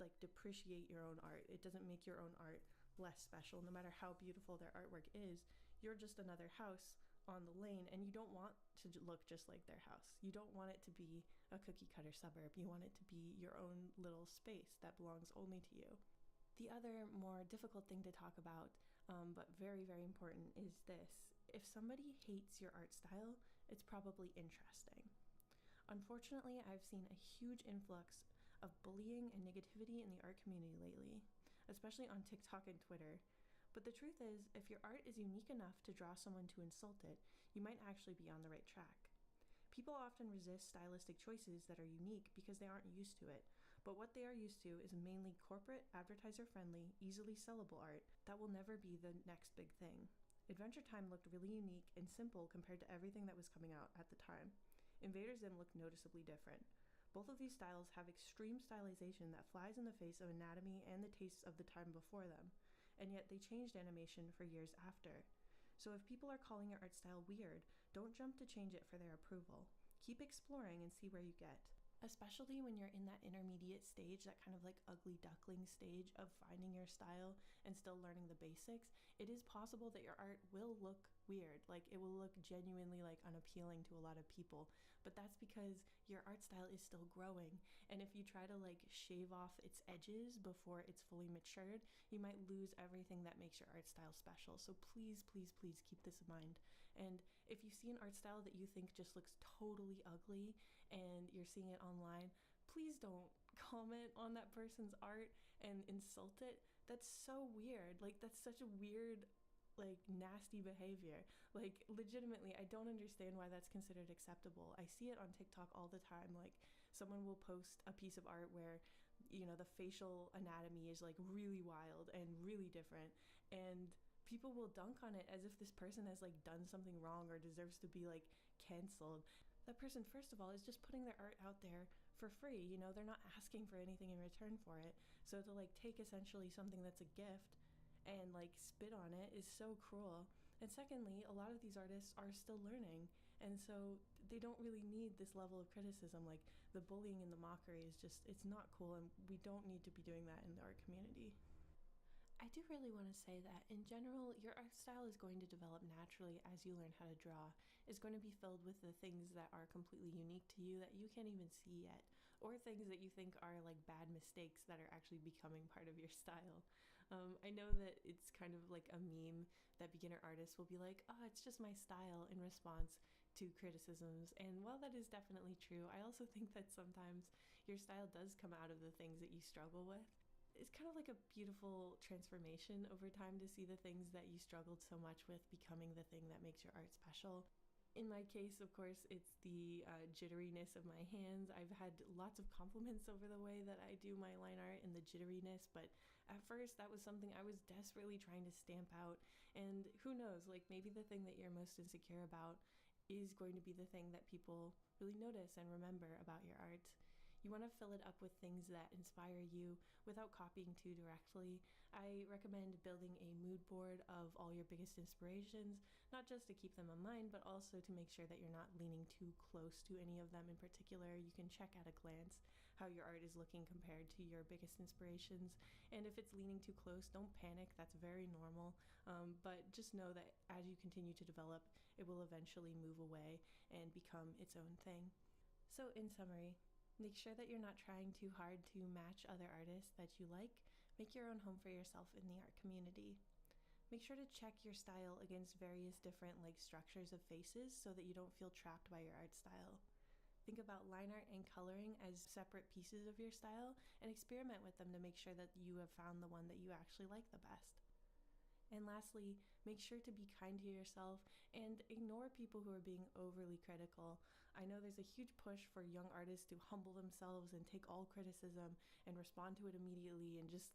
like depreciate your own art. It doesn't make your own art less special. No matter how beautiful their artwork is, you're just another house on the lane, and you don't want to look just like their house. You don't want it to be a cookie cutter suburb. You want it to be your own little space that belongs only to you. The other more difficult thing to talk about, but very, very important, is this. If somebody hates your art style, it's probably interesting. Unfortunately, I've seen a huge influx of bullying and negativity in the art community lately, especially on TikTok and Twitter. But the truth is, if your art is unique enough to draw someone to insult it, you might actually be on the right track. People often resist stylistic choices that are unique because they aren't used to it, but what they are used to is mainly corporate, advertiser-friendly, easily sellable art that will never be the next big thing. Adventure Time looked really unique and simple compared to everything that was coming out at the time. Invader Zim looked noticeably different. Both of these styles have extreme stylization that flies in the face of anatomy and the tastes of the time before them, and yet they changed animation for years after. So if people are calling your art style weird, don't jump to change it for their approval. Keep exploring and see where you get. Especially when you're in that intermediate stage, that kind of like ugly duckling stage of finding your style and still learning the basics, it is possible that your art will look weird. Like it will look genuinely like unappealing to a lot of people, but that's because your art style is still growing. And if you try to like shave off its edges before it's fully matured, you might lose everything that makes your art style special. So please, please, please keep this in mind. And if you see an art style that you think just looks totally ugly and you're seeing it online, please don't comment on that person's art and insult it. That's so weird. Like that's such a weird, like nasty behavior. Like legitimately, I don't understand why that's considered acceptable. I see it on TikTok all the time. Like someone will post a piece of art where, you know, the facial anatomy is like really wild and really different, and people will dunk on it as if this person has like done something wrong or deserves to be like canceled. That person, first of all, is just putting their art out there for free. You know, they're not asking for anything in return for it. So to like take essentially something that's a gift and like spit on it is so cruel. And secondly, a lot of these artists are still learning, and so they don't really need this level of criticism. Like the bullying and the mockery is just, it's not cool, and we don't need to be doing that in the art community. I do really want to say that in general, your art style is going to develop naturally as you learn how to draw. It's going to be filled with the things that are completely unique to you that you can't even see yet, or things that you think are like bad mistakes that are actually becoming part of your style. I know that it's kind of like a meme that beginner artists will be like, oh, it's just my style in response to criticisms. And while that is definitely true, I also think that sometimes your style does come out of the things that you struggle with. It's kind of like a beautiful transformation over time to see the things that you struggled so much with becoming the thing that makes your art special. In my case, of course, it's the jitteriness of my hands. I've had lots of compliments over the way that I do my line art and the jitteriness, but at first that was something I was desperately trying to stamp out. And who knows, like maybe the thing that you're most insecure about is going to be the thing that people really notice and remember about your art. You want to fill it up with things that inspire you without copying too directly. I recommend building a mood board of all your biggest inspirations, not just to keep them in mind, but also to make sure that you're not leaning too close to any of them in particular. You can check at a glance how your art is looking compared to your biggest inspirations. And if it's leaning too close, don't panic. That's very normal. But just know that as you continue to develop, it will eventually move away and become its own thing. So in summary, make sure that you're not trying too hard to match other artists that you like. Make your own home for yourself in the art community. Make sure to check your style against various different structures of faces so that you don't feel trapped by your art style. Think about line art and coloring as separate pieces of your style and experiment with them to make sure that you have found the one that you actually like the best. And lastly, make sure to be kind to yourself and ignore people who are being overly critical. I know there's a huge push for young artists to humble themselves and take all criticism and respond to it immediately and just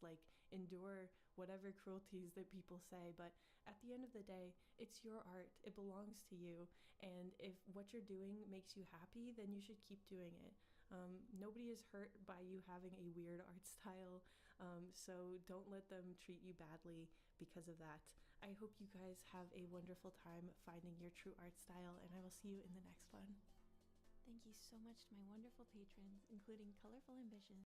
endure whatever cruelties that people say, but at the end of the day, it's your art. It belongs to you, and if what you're doing makes you happy, then you should keep doing it. Nobody is hurt by you having a weird art style, so don't let them treat you badly because of that. I hope you guys have a wonderful time finding your true art style, and I will see you in the next one. Thank you so much to my wonderful patrons, including Colorful Ambition.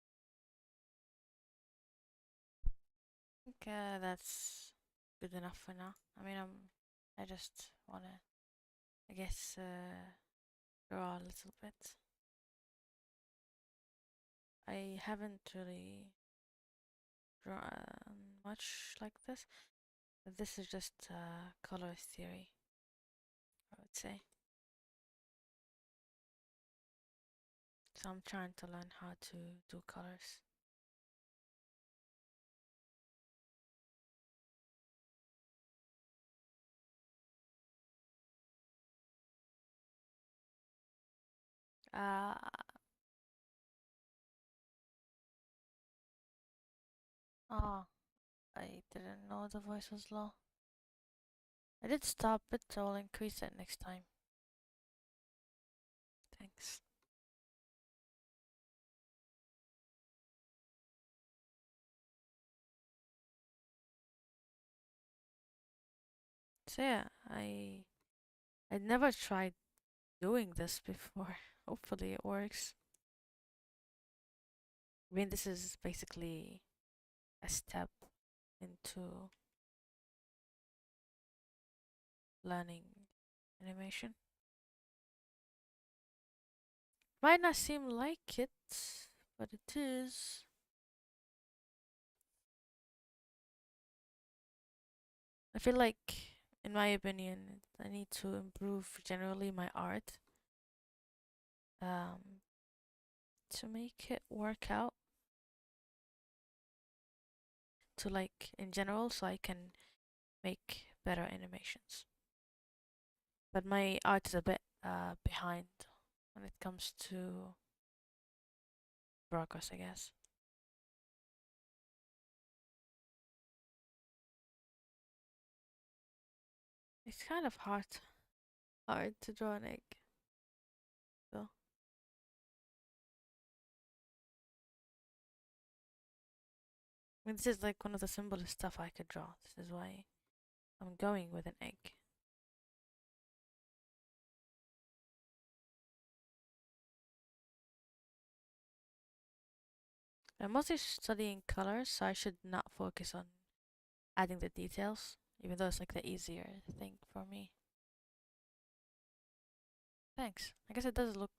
Okay, that's good enough for now. I mean, I just wanna, I guess, draw a little bit. I haven't really drawn much like this. This is just color theory, I would say. So I'm trying to learn how to do colors. Uh, oh, I didn't know the voice was low. I did stop it, so I'll increase it next time. Thanks. So yeah, I never tried doing this before. Hopefully it works. I mean, this is basically a step into learning animation. Might not seem like it, but it is. I feel like, in my opinion, I need to improve generally my art um, to make it work out. To in general, so I can make better animations. But my art is a bit behind when it comes to progress, I guess. It's kind of hard to draw an egg. So I mean, this is like one of the simplest stuff I could draw. This is why I'm going with an egg. I'm mostly studying colors, so I should not focus on adding the details, even though it's like the easier thing for me. Thanks. I guess it does look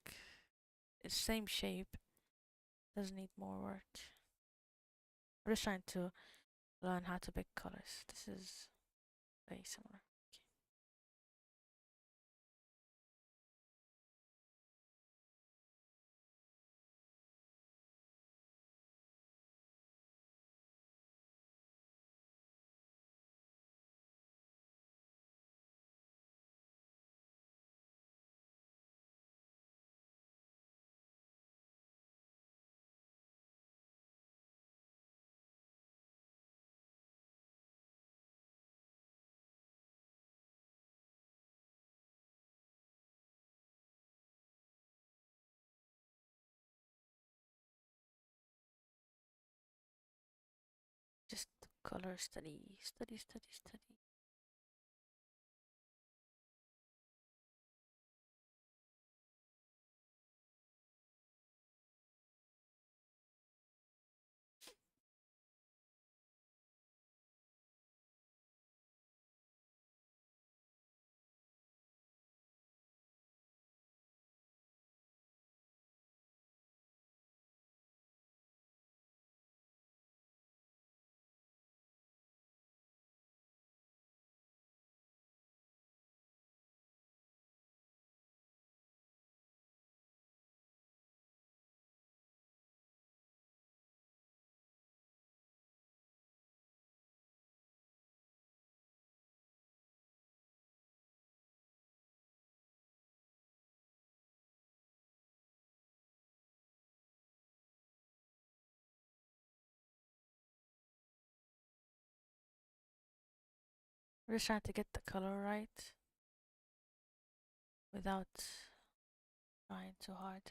the same shape. Does need more work. I'm just trying to learn how to pick colors. This is very similar. Just color study, study, study, study. I'm just trying to get the color right without trying too hard.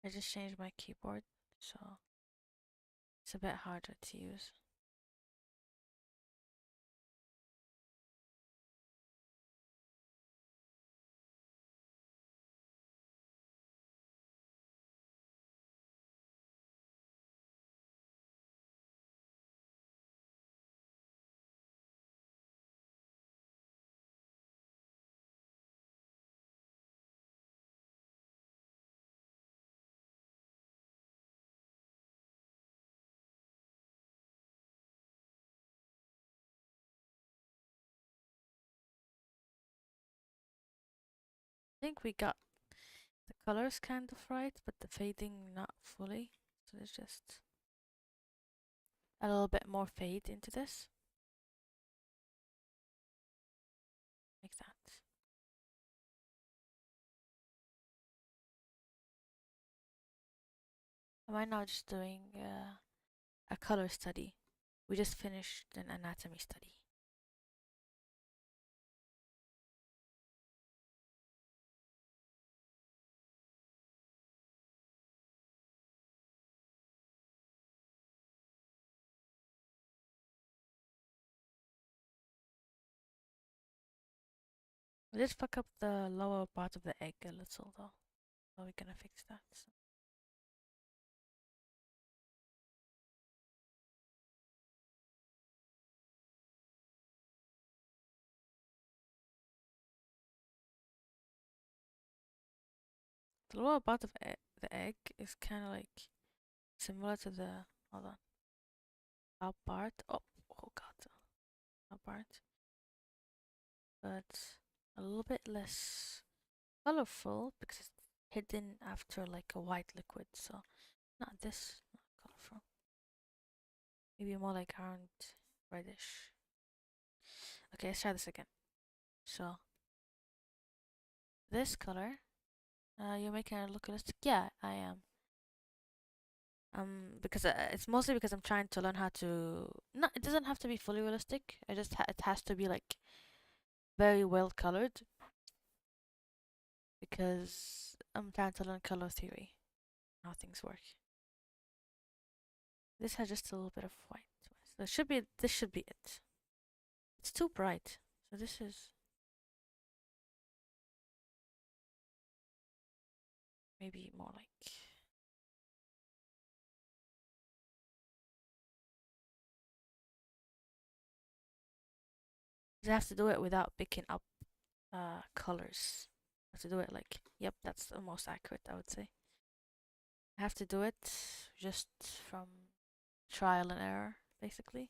I just changed my keyboard, so it's a bit harder to use. I think we got the colors kind of right, but the fading not fully. So there's just a little bit more fade into this. Like that. I'm right now just doing a color study. We just finished an anatomy study. We did fuck up the lower part of the egg a little though. So we're gonna fix that. So. The lower part of the egg is kind of like similar to the, hold on, top part. Oh god, top part. But a little bit less colorful because it's hidden after like a white liquid. So not this, not colorful. Maybe more like orange, reddish. Okay, let's try this again. So this color, you're making it look realistic. Yeah, I am. Because it's mostly because I'm trying to learn how to. No, it doesn't have to be fully realistic. I just it has to be like very well colored. Because I'm trying to learn color theory, how things work. This has just a little bit of white. So this should be it. It's too bright. So this is maybe more like. I have to do it without picking up colors. I have to do it like, yep, that's the most accurate, I would say. I have to do it just from trial and error, basically.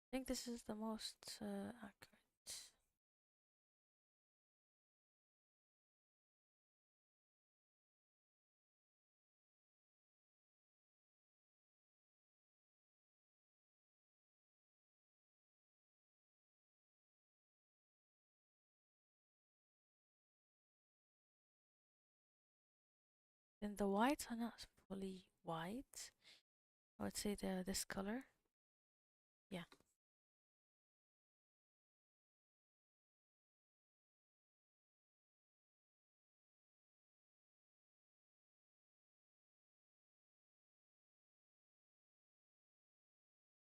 I think this is the most accurate. And the whites are not fully white. I would say they're this color. Yeah.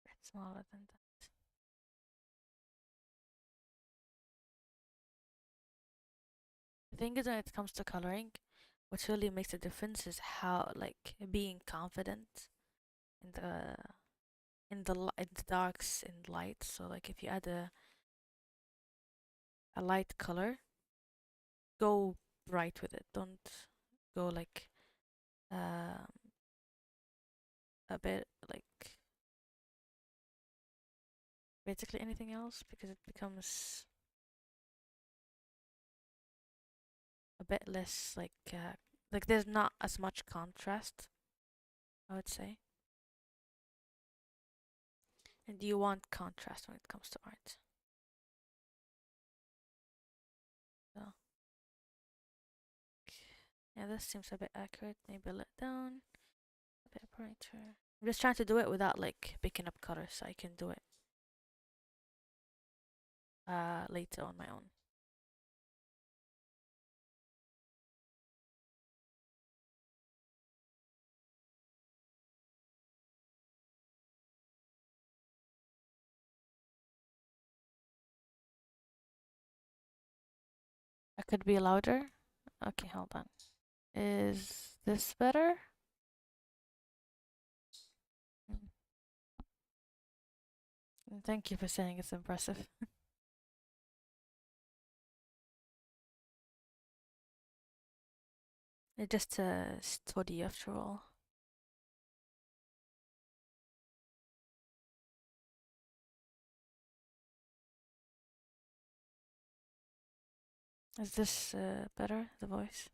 It's smaller than that. The thing is, when it comes to coloring, what really makes a difference is how, like, being confident in the darks and lights. So, like, if you add a light color, go bright with it. Don't go like a bit like basically anything else, because it becomes a bit less like there's not as much contrast, I would say. And do you want contrast when it comes to art? So yeah, this seems a bit accurate. Maybe a little down, a bit brighter. I'm just trying to do it without like picking up colors, so I can do it later on my own. I could be louder. Okay, hold on. Is this better? Thank you for saying it's impressive. It's just a study after all. Is this better, the voice?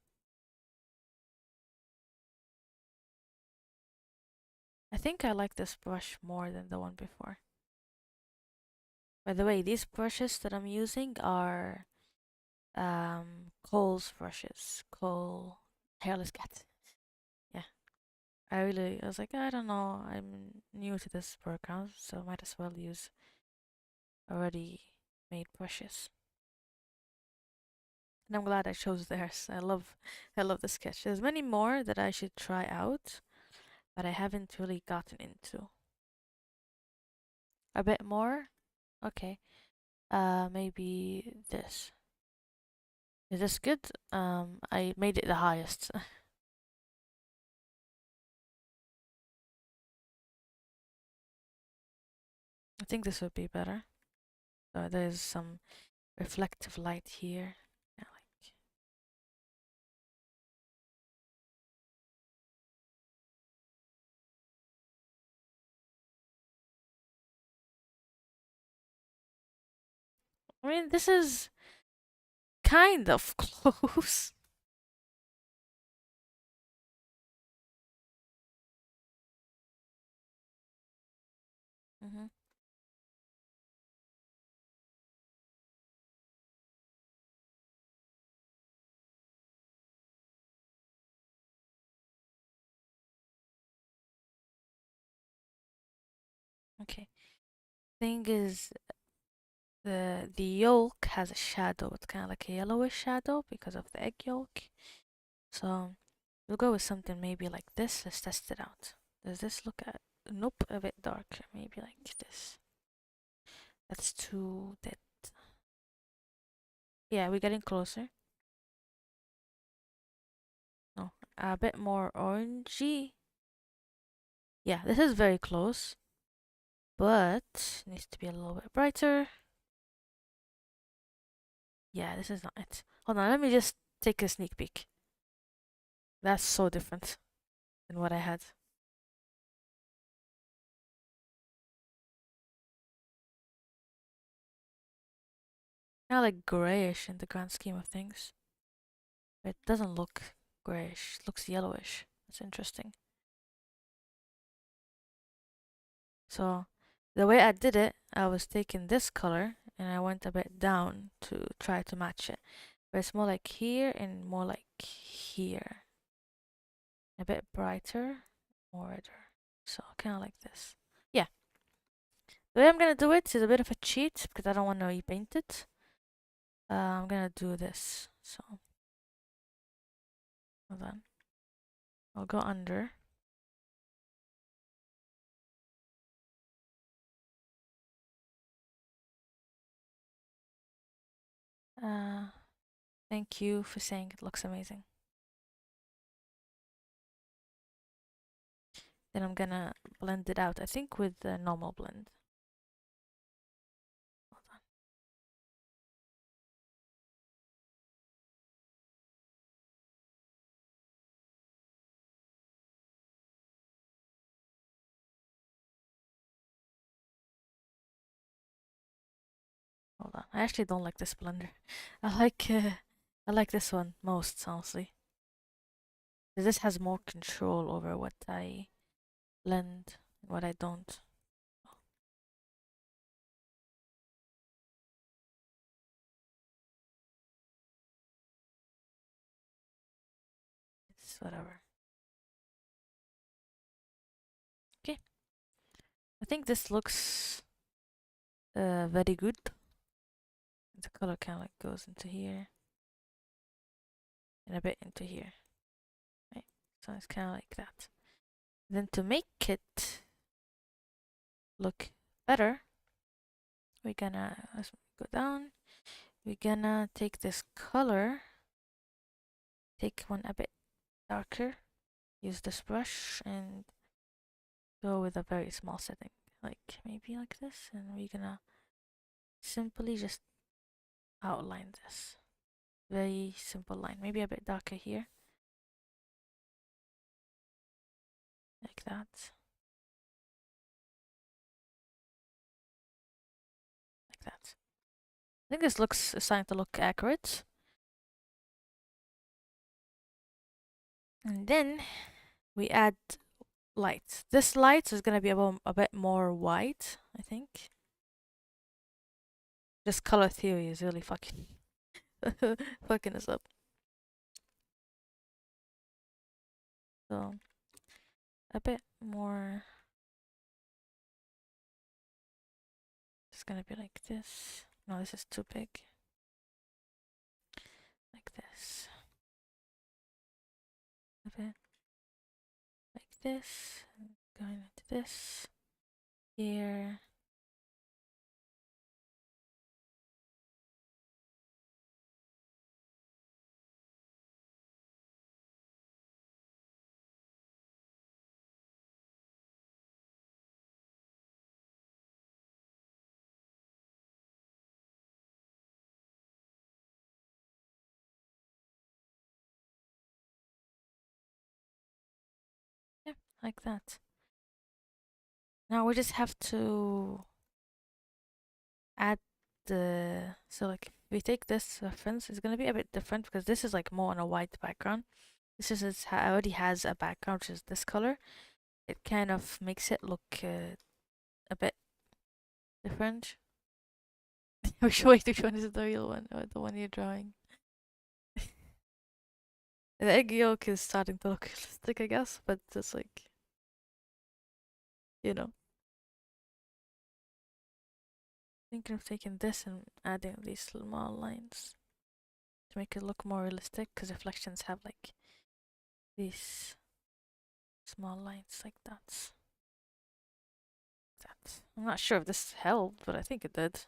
I think I like this brush more than the one before. By the way, these brushes that I'm using are Cole's brushes. Cole Hairless Cat. Yeah. I was like, I don't know, I'm new to this program, so might as well use already made brushes. And I'm glad I chose theirs. I love the sketch. There's many more that I should try out, but I haven't really gotten into. A bit more? Okay. Maybe this. Is this good? I made it the highest. I think this would be better. So there's some reflective light here. Yeah, like. I mean, this is kind of close. Mm-hmm. Okay. Thing is, the yolk has a shadow. It's kind of like a yellowish shadow because of the egg yolk. So we'll go with something maybe like this. Let's test it out. Does this look at? Nope, a bit darker. Maybe like this. That's too dead. Yeah, we're getting closer. No, a bit more orangey. Yeah, this is very close, but needs to be a little bit brighter. Yeah, this is not it. Hold on, let me just take a sneak peek. That's so different than what I had. Kind of like grayish in the grand scheme of things. But it doesn't look grayish, it looks yellowish. That's interesting. So the way I did it, I was taking this color and I went a bit down to try to match it. But it's more like here and more like here. A bit brighter, more redder. So kind of like this. Yeah. The way I'm gonna do it is a bit of a cheat because I don't want to repaint it. I'm gonna do this. So hold on. I'll go under. Thank you for saying it looks amazing. Then I'm gonna blend it out, I think with the normal blend. Hold on. hold on. I actually don't like this blender. I like this one most, honestly. This has more control over what I blend and what I don't. It's whatever. Okay. I think this looks very good. The color kind of like goes into here and a bit into here. Right? So it's kind of like that. Then to make it look better, we're gonna, let's go down. We're gonna take this color, take one a bit darker, use this brush and go with a very small setting, like maybe like this, and we're gonna simply just outline this. Very simple line, maybe a bit darker here. Like that. Like that. I think this looks starting to look accurate. And then we add light. This light is gonna be a bit more white, I think. This color theory is really fucking fucking us up. So a bit more. It's gonna be like this. No, this is too big. Like this. A bit like this. Going into this. Here. Yeah, like that. Now we just have to add the, so like if we take this reference, it's gonna be a bit different because this is like more on a white background. This is already has a background which is this color. It kind of makes it look a bit different. Which one is the real one or the one you're drawing? The egg yolk is starting to look realistic, I guess, but just like, you know. Thinking of taking this and adding these small lines to make it look more realistic, because reflections have like these small lines like that. I'm not sure if this helped, but I think it did.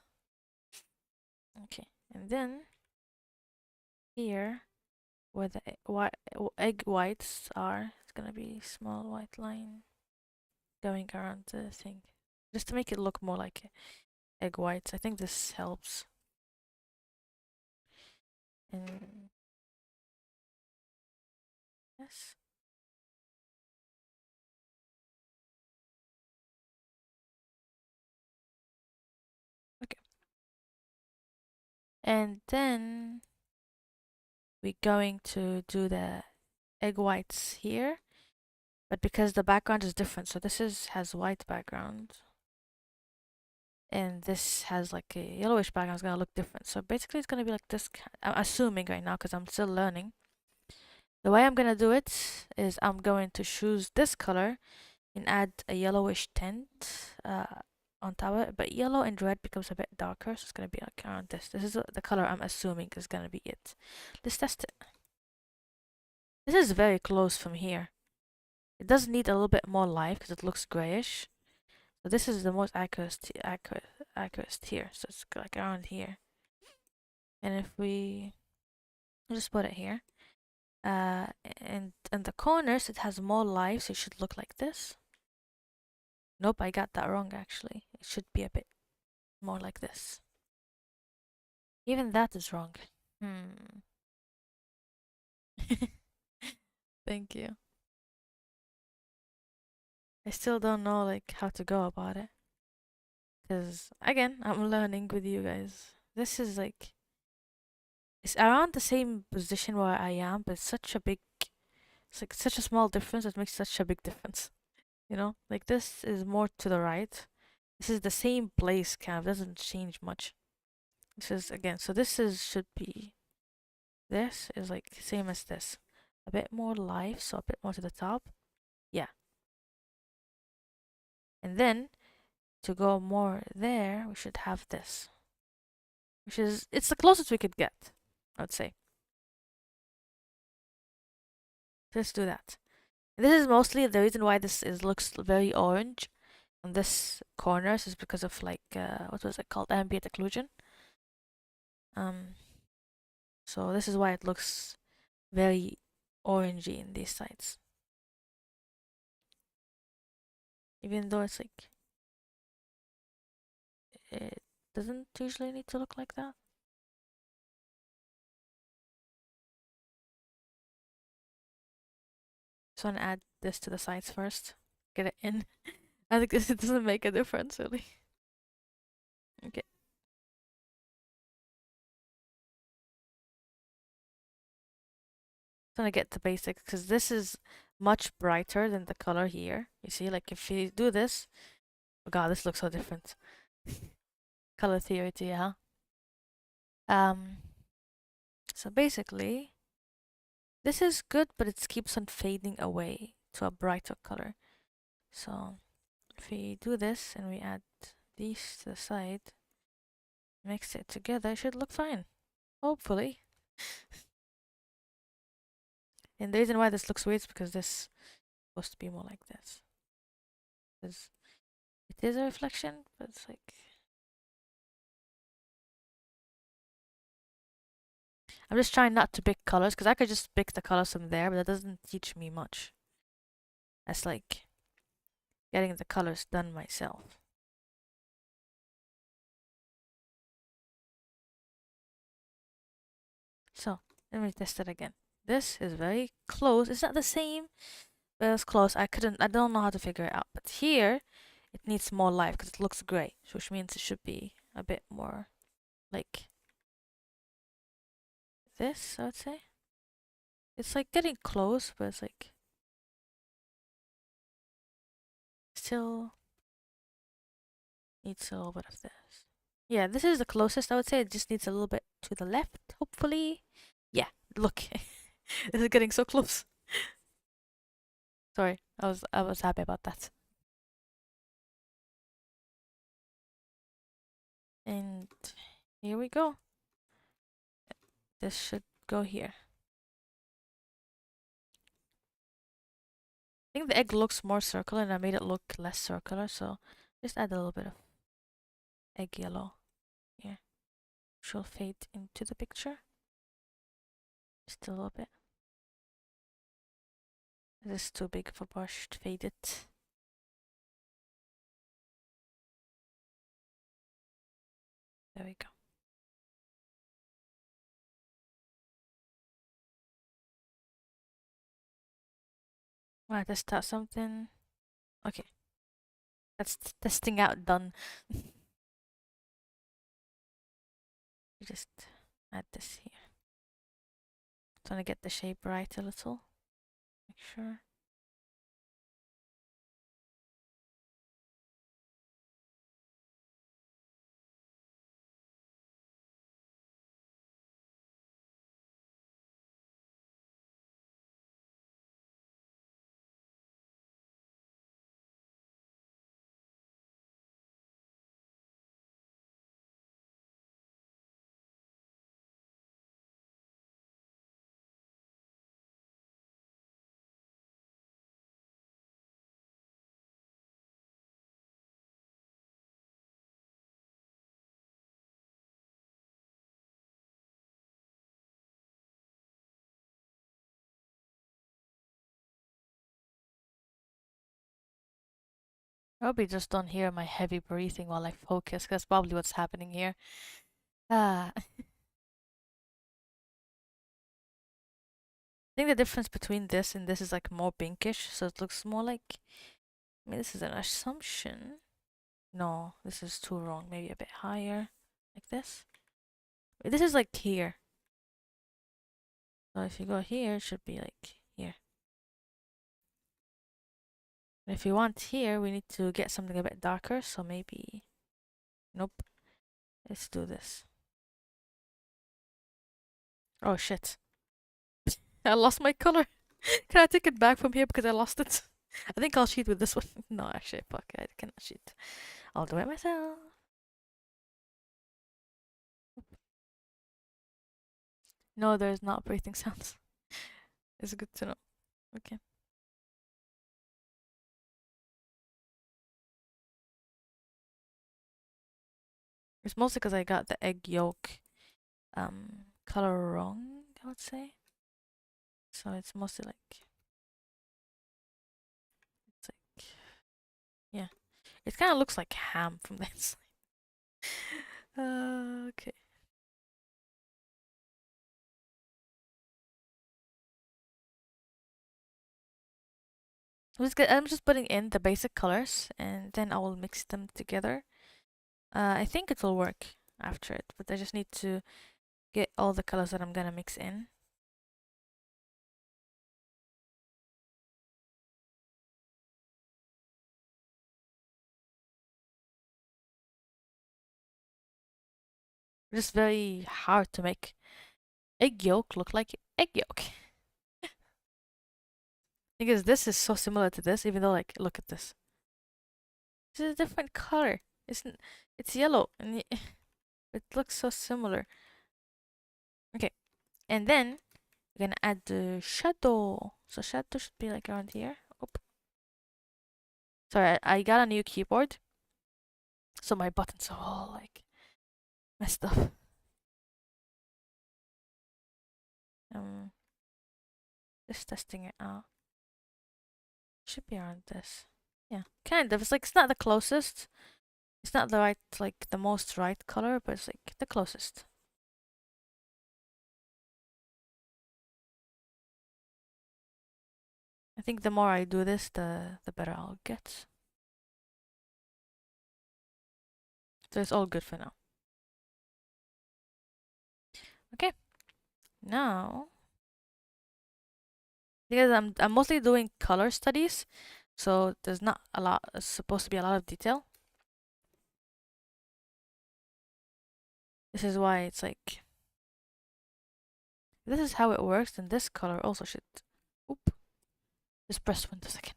Okay, and then here where the egg whites are, it's gonna be small white line going around the thing, just to make it look more like egg whites. I think this helps. And yes. Okay. And then we're going to do the egg whites here, but because the background is different, so this has white background and this has like a yellowish background, it's gonna look different. So basically it's gonna be like this. I'm assuming right now because I'm still learning. The way I'm gonna do it is I'm going to choose this color and add a yellowish tint on top of it, but yellow and red becomes a bit darker, so it's gonna be like around this. This is the color I'm assuming is gonna be it. Let's test it. This is very close from here. It does need a little bit more light because it looks grayish. So this is the most accurate here. So it's like around here. And if we just put it here, and in the corners it has more light, so it should look like this. Nope, I got that wrong actually. It should be a bit more like this. Even that is wrong. Thank you. I still don't know like how to go about it. Because again, I'm learning with you guys. this is like, it's around the same position where I am, but it's such a big, it's like such a small difference that makes such a big difference. You know, like this is more to the right. This is the same place, kind of doesn't change much. This is again, so this is should be, this is like same as this, a bit more live, so a bit more to the top. Yeah. And then to go more there, we should have this, which is, it's the closest we could get, I would say. Let's do that. This is mostly the reason why this is looks very orange on this corners is because of like what was it called, ambient occlusion. So this is why it looks very orangey in these sides, even though it's like, it doesn't usually need to look like that. So I'm gonna add this to the sides first, get it in. I think this, it doesn't make a difference really. Okay. I'm gonna get the basics because this is much brighter than the color here. You see, like if you do this, oh god, this looks so different. Color theory, yeah. So basically, this is good, but it keeps on fading away to a brighter color. So if we do this and we add these to the side, mix it together, it should look fine. Hopefully. And the reason why this looks weird is because this is supposed to be more like this. Because it is a reflection, but it's like, I'm just trying not to pick colors because I could just pick the colors from there, but that doesn't teach me much. That's like getting the colors done myself. So let me test it again. This is very close. It's not the same, but it's close. I don't know how to figure it out. But here, it needs more life because it looks gray, which means it should be a bit more like this, I would say. It's like getting close, but it's like still needs a little bit of this. Yeah, this is the closest, I would say. It just needs a little bit to the left, hopefully. Yeah, look. This is getting so close. Sorry, I was happy about that. And here we go. This should go here. I think the egg looks more circular and I made it look less circular, so just add a little bit of egg yellow here, which will fade into the picture. Just a little bit. This is too big of a brush to fade it. There we go. Want to test out something? Okay. That's testing out done. Just add this here. Trying to get the shape right a little. Make sure. Probably just don't hear my heavy breathing while I focus. That's probably what's happening here. I think the difference between this and this is like more pinkish, so it looks more like. I mean, this is an assumption. No, this is too wrong. Maybe a bit higher, like this. This is like here. So if you go here, it should be like here. And if you want here, we need to get something a bit darker. So maybe, nope. Let's do this. Oh shit. I lost my color. Can I take it back from here because I lost it? I think I'll cheat with this one. No, actually, fuck, I cannot cheat. I'll do it myself. No, there's not breathing sounds. It's good to know. Okay. It's mostly because I got the egg yolk color wrong, I would say. So it's mostly like, yeah. It kind of looks like ham from the inside. Okay. I'm just putting in the basic colors and then I will mix them together. I think it will work after it, but I just need to get all the colors that I'm gonna mix in. It's just very hard to make egg yolk look like egg yolk. Because this is so similar to this, even though, like, look at this. This is a different color. It's yellow and it looks so similar. Okay, and then we're gonna add the shadow. So shadow should be like around here. Oop. Sorry, I got a new keyboard, so my buttons are all like messed up. Just testing it out. Should be around this. Yeah, kind of. It's like it's not the closest. It's not the right, like the most right color, but it's like the closest. I think the more I do this, the better I'll get. So it's all good for now. Okay. Now, because I'm mostly doing color studies, so there's not a lot. It's supposed to be a lot of detail. This is why it's like. This is how it works, and this color also should. Oop. Just press Windows again.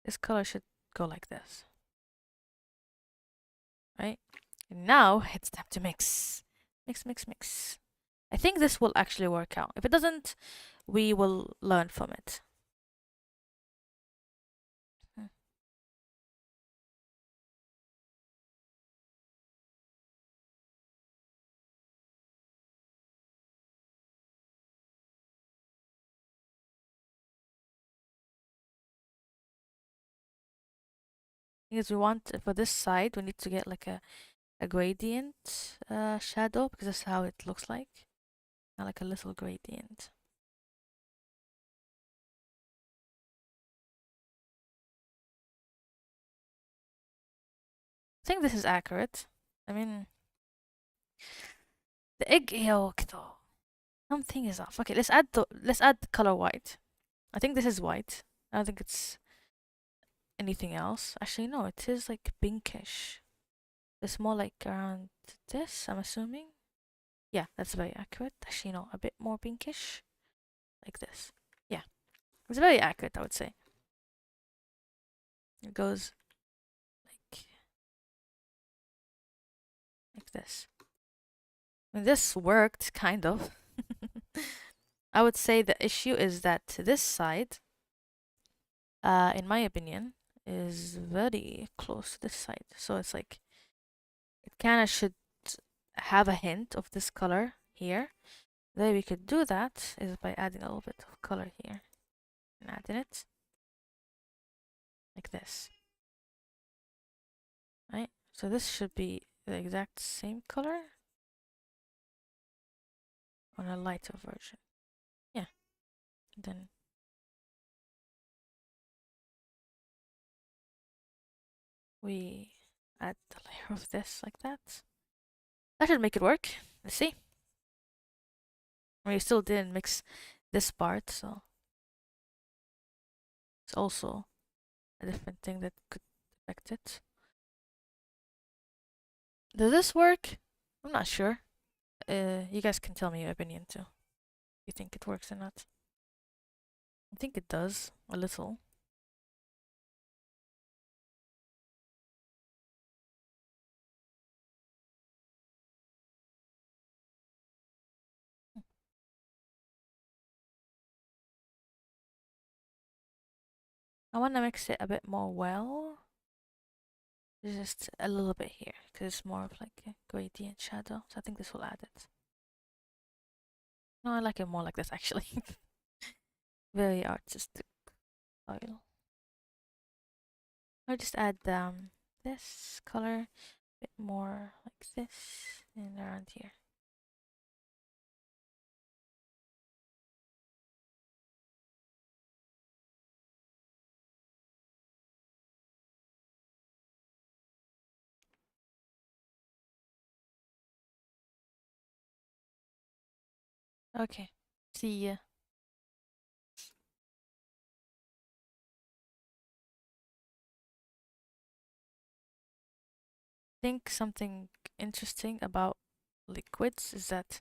This color should go like this. Right? And now it's time to mix. Mix, mix, mix. I think this will actually work out. If it doesn't, we will learn from it. Because we want, for this side, we need to get like a gradient shadow, because that's how it looks like. Like a little gradient. I think this is accurate. I mean, the egg yolk though. Something is off. Okay, let's add the color white. I think this is white. I don't think it's anything else. Actually, no, it is like pinkish. It's more like around this, I'm assuming. Yeah, that's very accurate. Actually, no, a bit more pinkish. Like this. Yeah. It's very accurate, I would say. It goes like this. And this worked, kind of. I would say the issue is that this side, in my opinion, is very close to this side. So it's like, it kind of should have a hint of this color here. The way we could do that is by adding a little bit of color here. And adding it. Like this. Right? So this should be the exact same color. On a lighter version. Yeah. Then we add the layer of this like that. That should make it work. Let's see. We still didn't mix this part, so it's also a different thing that could affect it. Does this work? I'm not sure. You guys can tell me your opinion too. You think it works or not? I think it does a little. I want to mix it a bit more well. Just a little bit here, because it's more of like a gradient shadow. So I think this will add it. No, I like it more like this actually. Very artistic style. I'll just add this color a bit more like this and around here. Okay, see ya. I think something interesting about liquids is that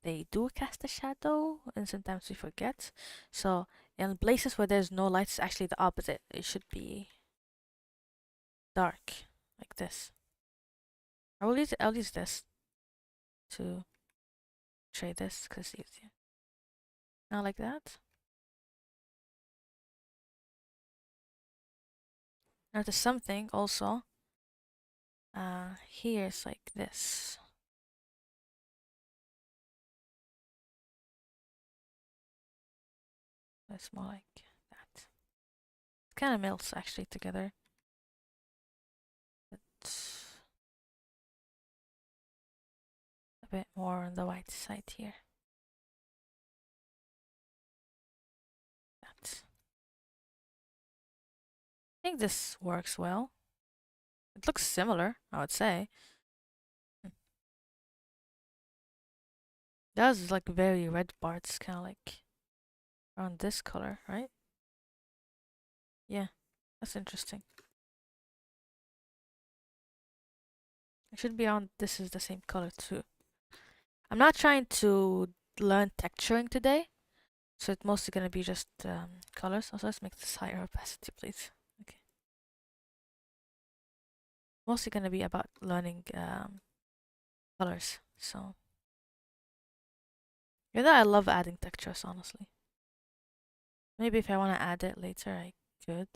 they do cast a shadow and sometimes we forget. So in places where there's no light, it's actually the opposite. It should be dark like this. I'll use this to trade this because it's easier. Now like that. Notice something also. Here it's like this. It's more like that. It kind of melts actually together. But a bit more on the white side here. That. I think this works well. It looks similar, I would say. Does like very red parts, kind of like around this color, right? Yeah, that's interesting. It should be around. This is the same color too. I'm not trying to learn texturing today, so it's mostly gonna be just colors. Also, let's make this higher opacity, please. Okay. Mostly gonna be about learning colors. So, yeah, I love adding textures, honestly. Maybe if I want to add it later, I could.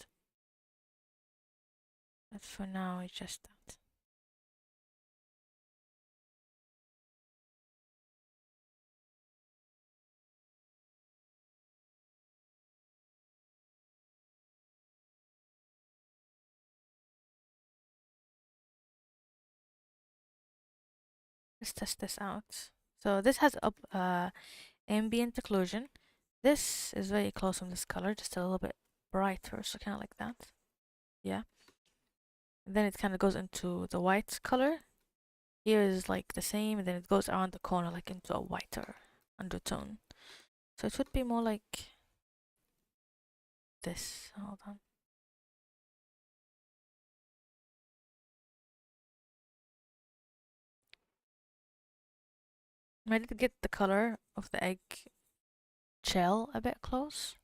But for now, it's just that. Let's test this out. So this has ambient occlusion. This is very close on this color, just a little bit brighter, so kind of like that. Yeah. And then it kind of goes into the white color. Here is like the same, and then it goes around the corner like into a whiter undertone. So it would be more like this. Hold on. I did get the color of the egg shell a bit close.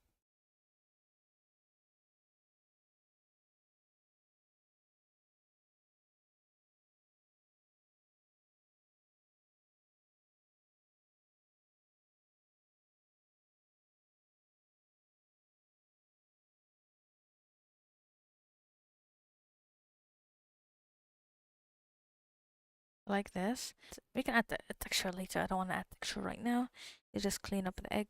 Like this. We can add the texture later. I don't want to add texture right now. You just clean up the egg.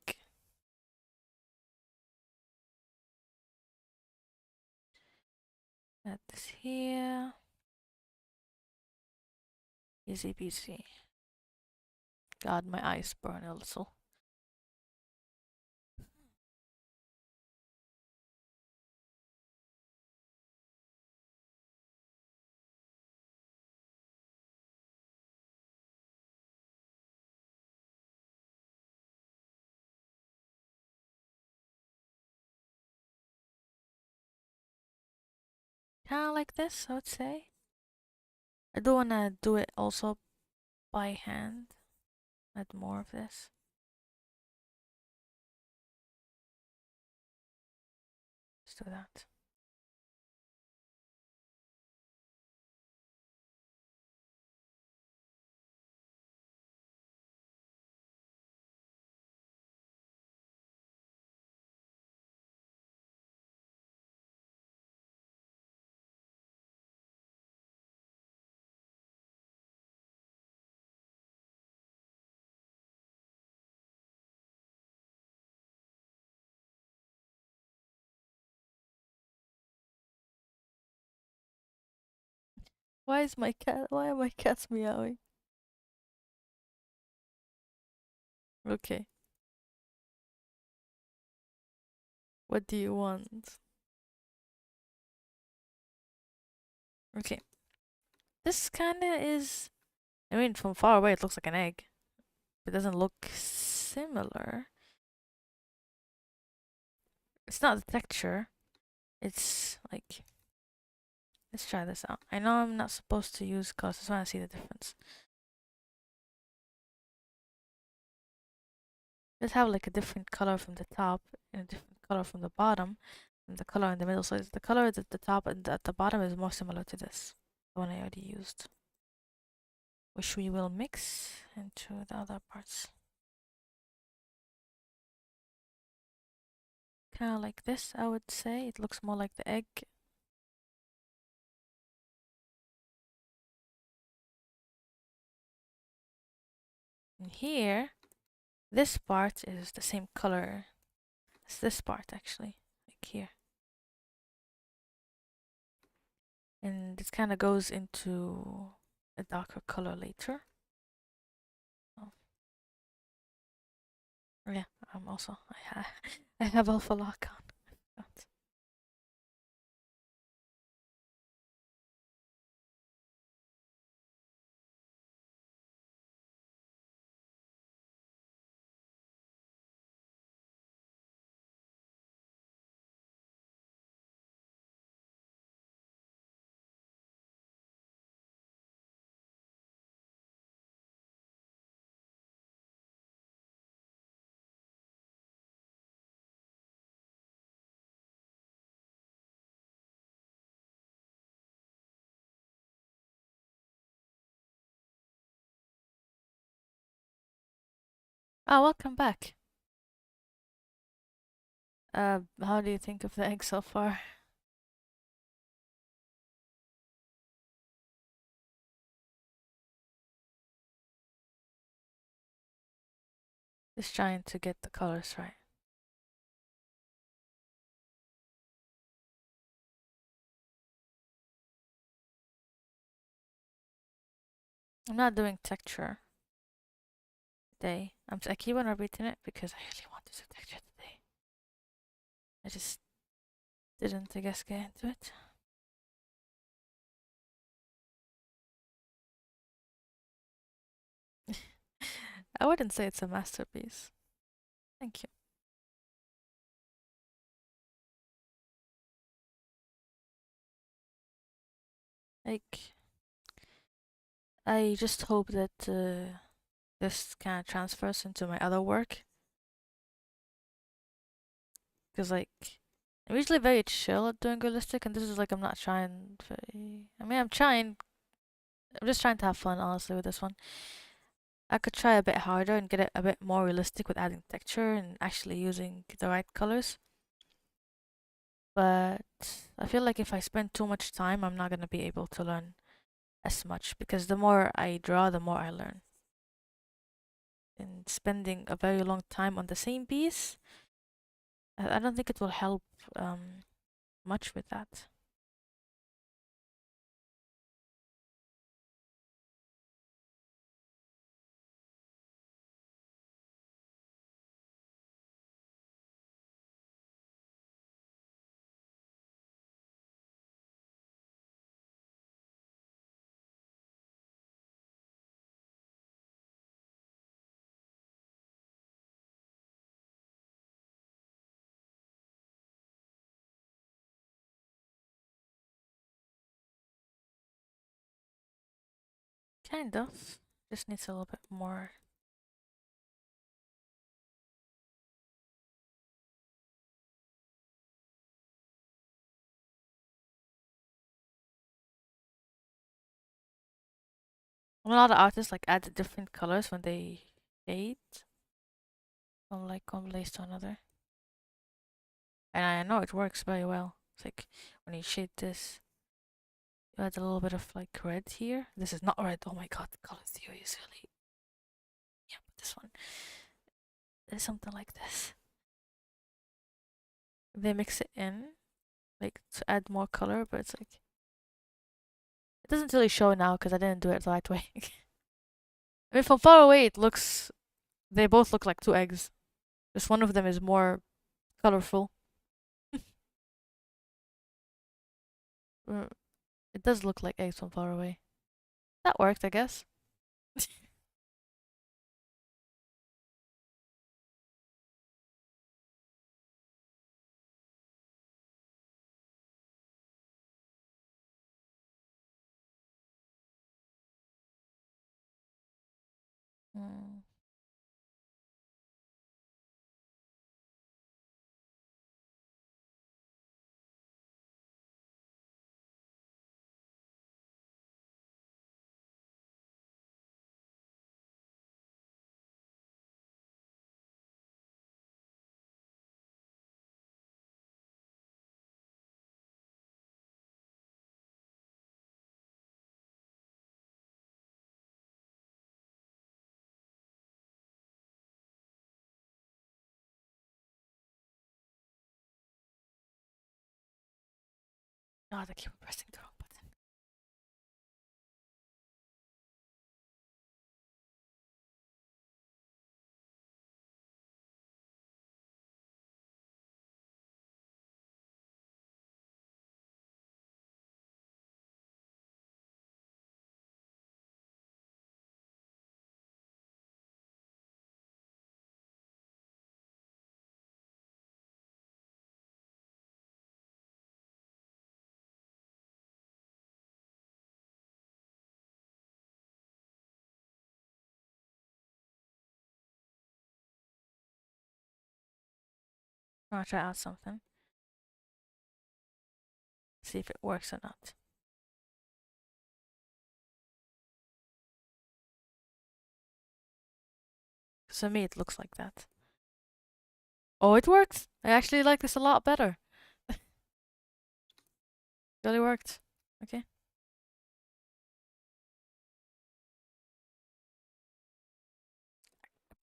Add this here. Easy peasy. God, my eyes burn a little. Kind of like this, I would say. I do want to do it also by hand. Add more of this. Let's do that. Why is my cat? Why are my cats meowing? Okay. What do you want? Okay. This kinda is. I mean, from far away, it looks like an egg. It doesn't look similar. It's not the texture. It's like. Let's try this out. I know I'm not supposed to use colors. I just want to see the difference. Let's have like a different color from the top and a different color from the bottom, and the color in the middle. So the color at the top and at the bottom is more similar to this, the one I already used, which we will mix into the other parts. Kind of like this, I would say. It looks more like the egg. And here, this part is the same color as this part, actually, like here. And it kind of goes into a darker color later. Oh. Yeah, I'm also, I have alpha lock on. I forgot. Oh, welcome back. How do you think of the egg so far? Just trying to get the colors right. I'm not doing texture today. I keep on repeating it because I really want to do texture today. I just didn't, I guess, get into it. I wouldn't say it's a masterpiece. Thank you. Like, I just hope that this kind of transfers into my other work. Because, like, I'm usually very chill at doing realistic, and this is like I'm not trying very. I mean, I'm trying. I'm just trying to have fun, honestly, with this one. I could try a bit harder and get it a bit more realistic with adding texture and actually using the right colors. But I feel like if I spend too much time, I'm not gonna be able to learn as much because the more I draw, the more I learn. And spending a very long time on the same piece, I don't think it will help much with that. Kind of. Just needs a little bit more. A lot of artists like add different colors when they shade from like one place to another. And I know it works very well. It's like when you shade this, you add a little bit of like red here. This is not red. Oh my god, color theory is really. Yeah, but this one is something like this. They mix it in, like to add more color, but it's like it doesn't really show now because I didn't do it the right way. I mean, from far away, it looks. They both look like two eggs. Just one of them is more colorful. It does look like eggs from far away. That worked, I guess. Hmm. God, I keep pressing the wrong button. I'll try out something. See if it works or not. To me, it looks like that. Oh, it worked! I actually like this a lot better. Really worked. Okay.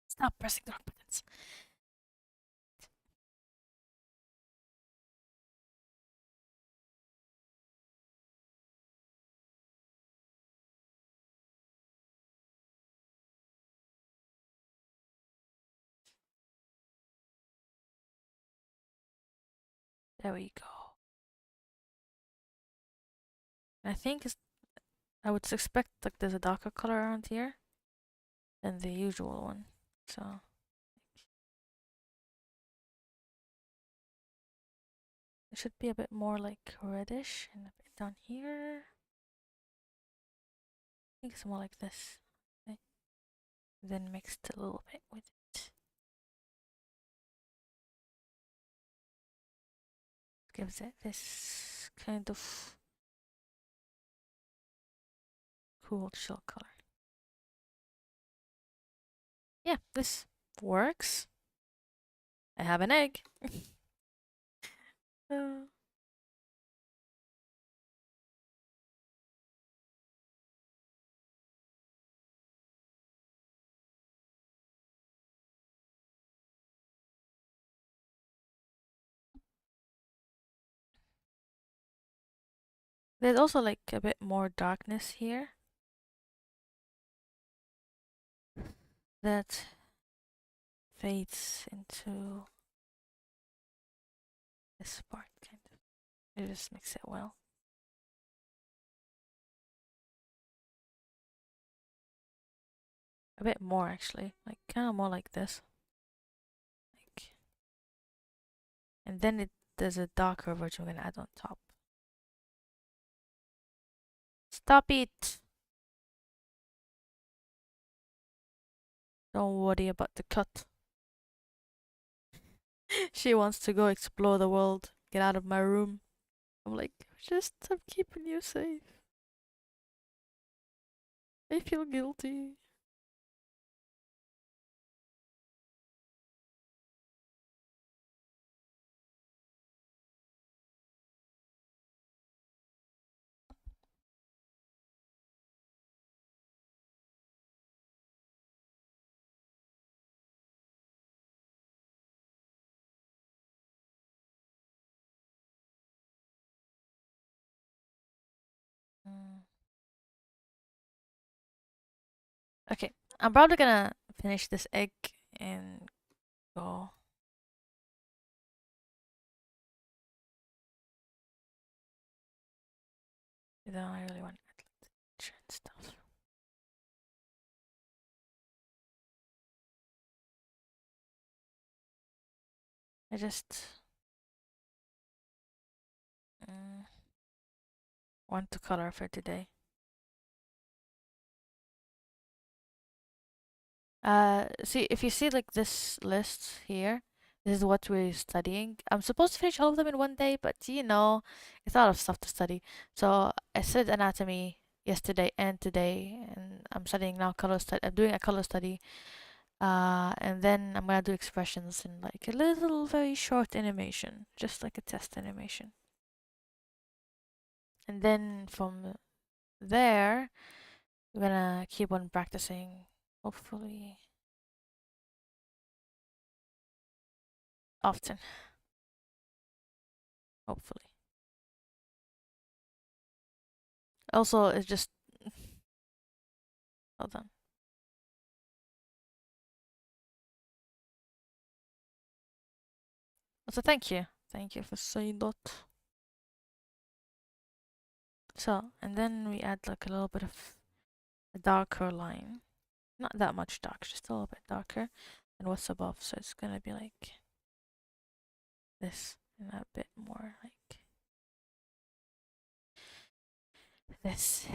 Stop pressing the wrong buttons. There we go. I think I would expect like there's a darker color around here than the usual one. So it should be a bit more like reddish and a bit down here. I think it's more like this. Okay. Then mixed a little bit with it. Gives it this kind of cool shell color. Yeah, this works. I have an egg. uh, There's also like a bit more darkness here. That fades into this part, kind of. It just makes it well. A bit more actually, like kind of more like this. Like, and then there's a darker version we're gonna add on top. Stop it! Don't worry about the cut. She wants to go explore the world. Get out of my room. I'm like, I'm keeping you safe. I feel guilty. Okay, I'm probably gonna finish this egg and go. I don't really want to add texture and stuff. I just want to color for today. See, if you see like this list here, this is what we're studying. I'm supposed to finish all of them in one day, but you know, it's a lot of stuff to study. So I studied anatomy yesterday and today, and I'm studying now color study. I'm doing a color study. And then I'm gonna do expressions in like a little, very short animation, just like a test animation. And then from there, we're gonna keep on practicing, hopefully, often. Hopefully. Also, it's just. Hold on. So thank you. Thank you for saying that. So, and then we add like a little bit of a darker line. Not that much dark, just a little bit darker than what's above. So it's gonna be like this and a bit more like this.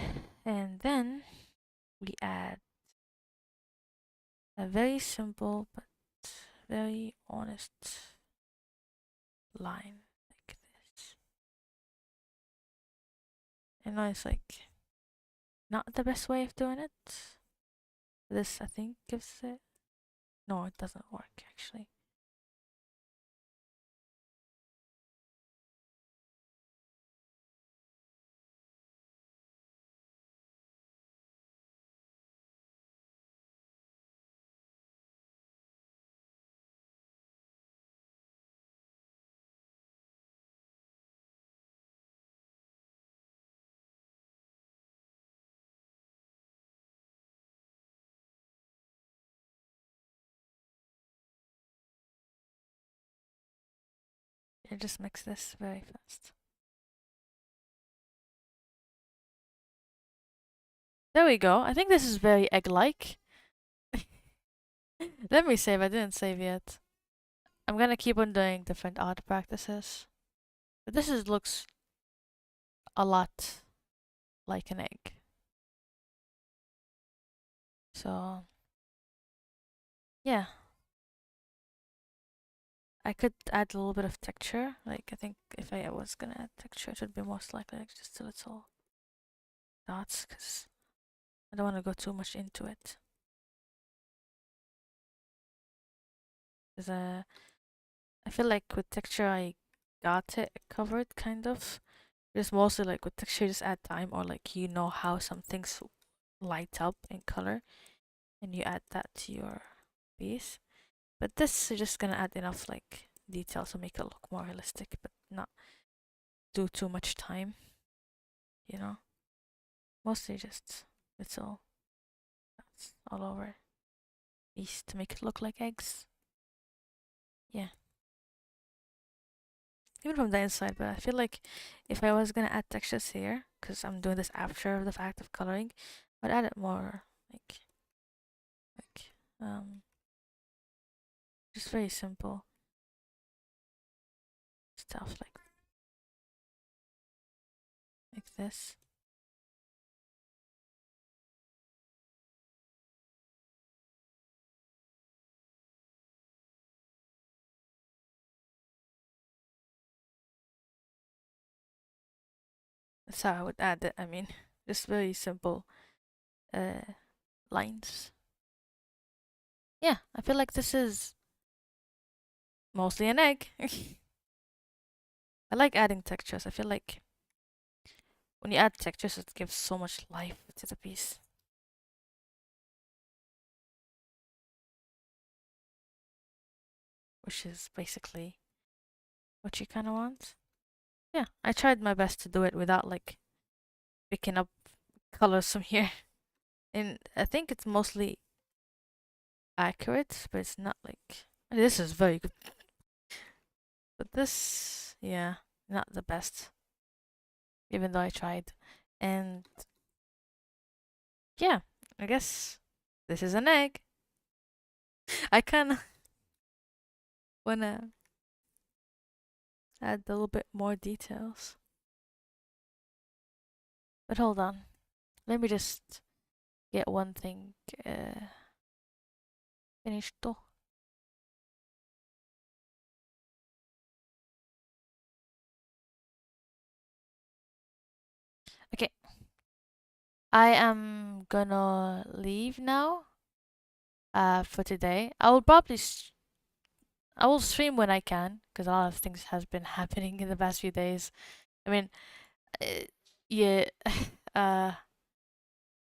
And then we add a very simple but very honest line like this. I know it's like not the best way of doing it. This I think gives it. No, it doesn't work actually. I just mix this very fast. There we go. I think this is very egg-like. Let me save. I didn't save yet. I'm gonna keep on doing different art practices. But this looks a lot like an egg. So, yeah. I could add a little bit of texture. Like, I think if I was gonna add texture, it would be most likely like just a little dots, because I don't want to go too much into it. Because I feel like with texture, I got it covered, kind of. Just mostly like with texture, just add time, or like you know how some things light up in color, and you add that to your piece. But this is just gonna add enough like detail to make it look more realistic, but not do too much time. You know, mostly just little dots all over these to make it look like eggs. Yeah. Even from the inside, but I feel like if I was gonna add textures here, because I'm doing this after the fact of coloring, I'd add it more like just very simple stuff like this. That's how I would add it. I mean, just very simple lines. Yeah, I feel like this is mostly an egg. I like adding textures. I feel like when you add textures, it gives so much life to the piece. Which is basically what you kind of want. Yeah, I tried my best to do it without like picking up colors from here. And I think it's mostly accurate, but it's not like... This is very good. But this, yeah, not the best. Even though I tried. And yeah, I guess this is an egg. I kind of wanna add a little bit more details. But hold on. Let me just get one thing finished though. Okay. I am gonna leave now for today. I will probably I will stream when I can because a lot of things has been happening in the past few days. I mean, yeah.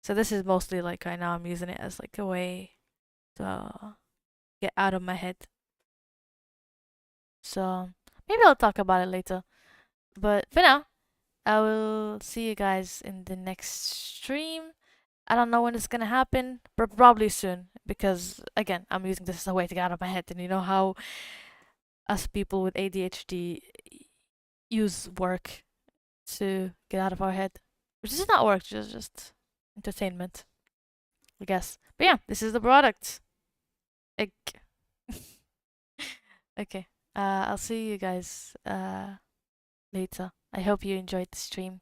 So this is mostly like right now I'm using it as like a way to get out of my head. So maybe I'll talk about it later. But for now, I will see you guys in the next stream. I don't know when it's gonna happen, but probably soon because again, I'm using this as a way to get out of my head. And you know how us people with ADHD use work to get out of our head, which is not work, just entertainment, I guess. But yeah, this is the product. Okay. I'll see you guys later. I hope you enjoyed the stream.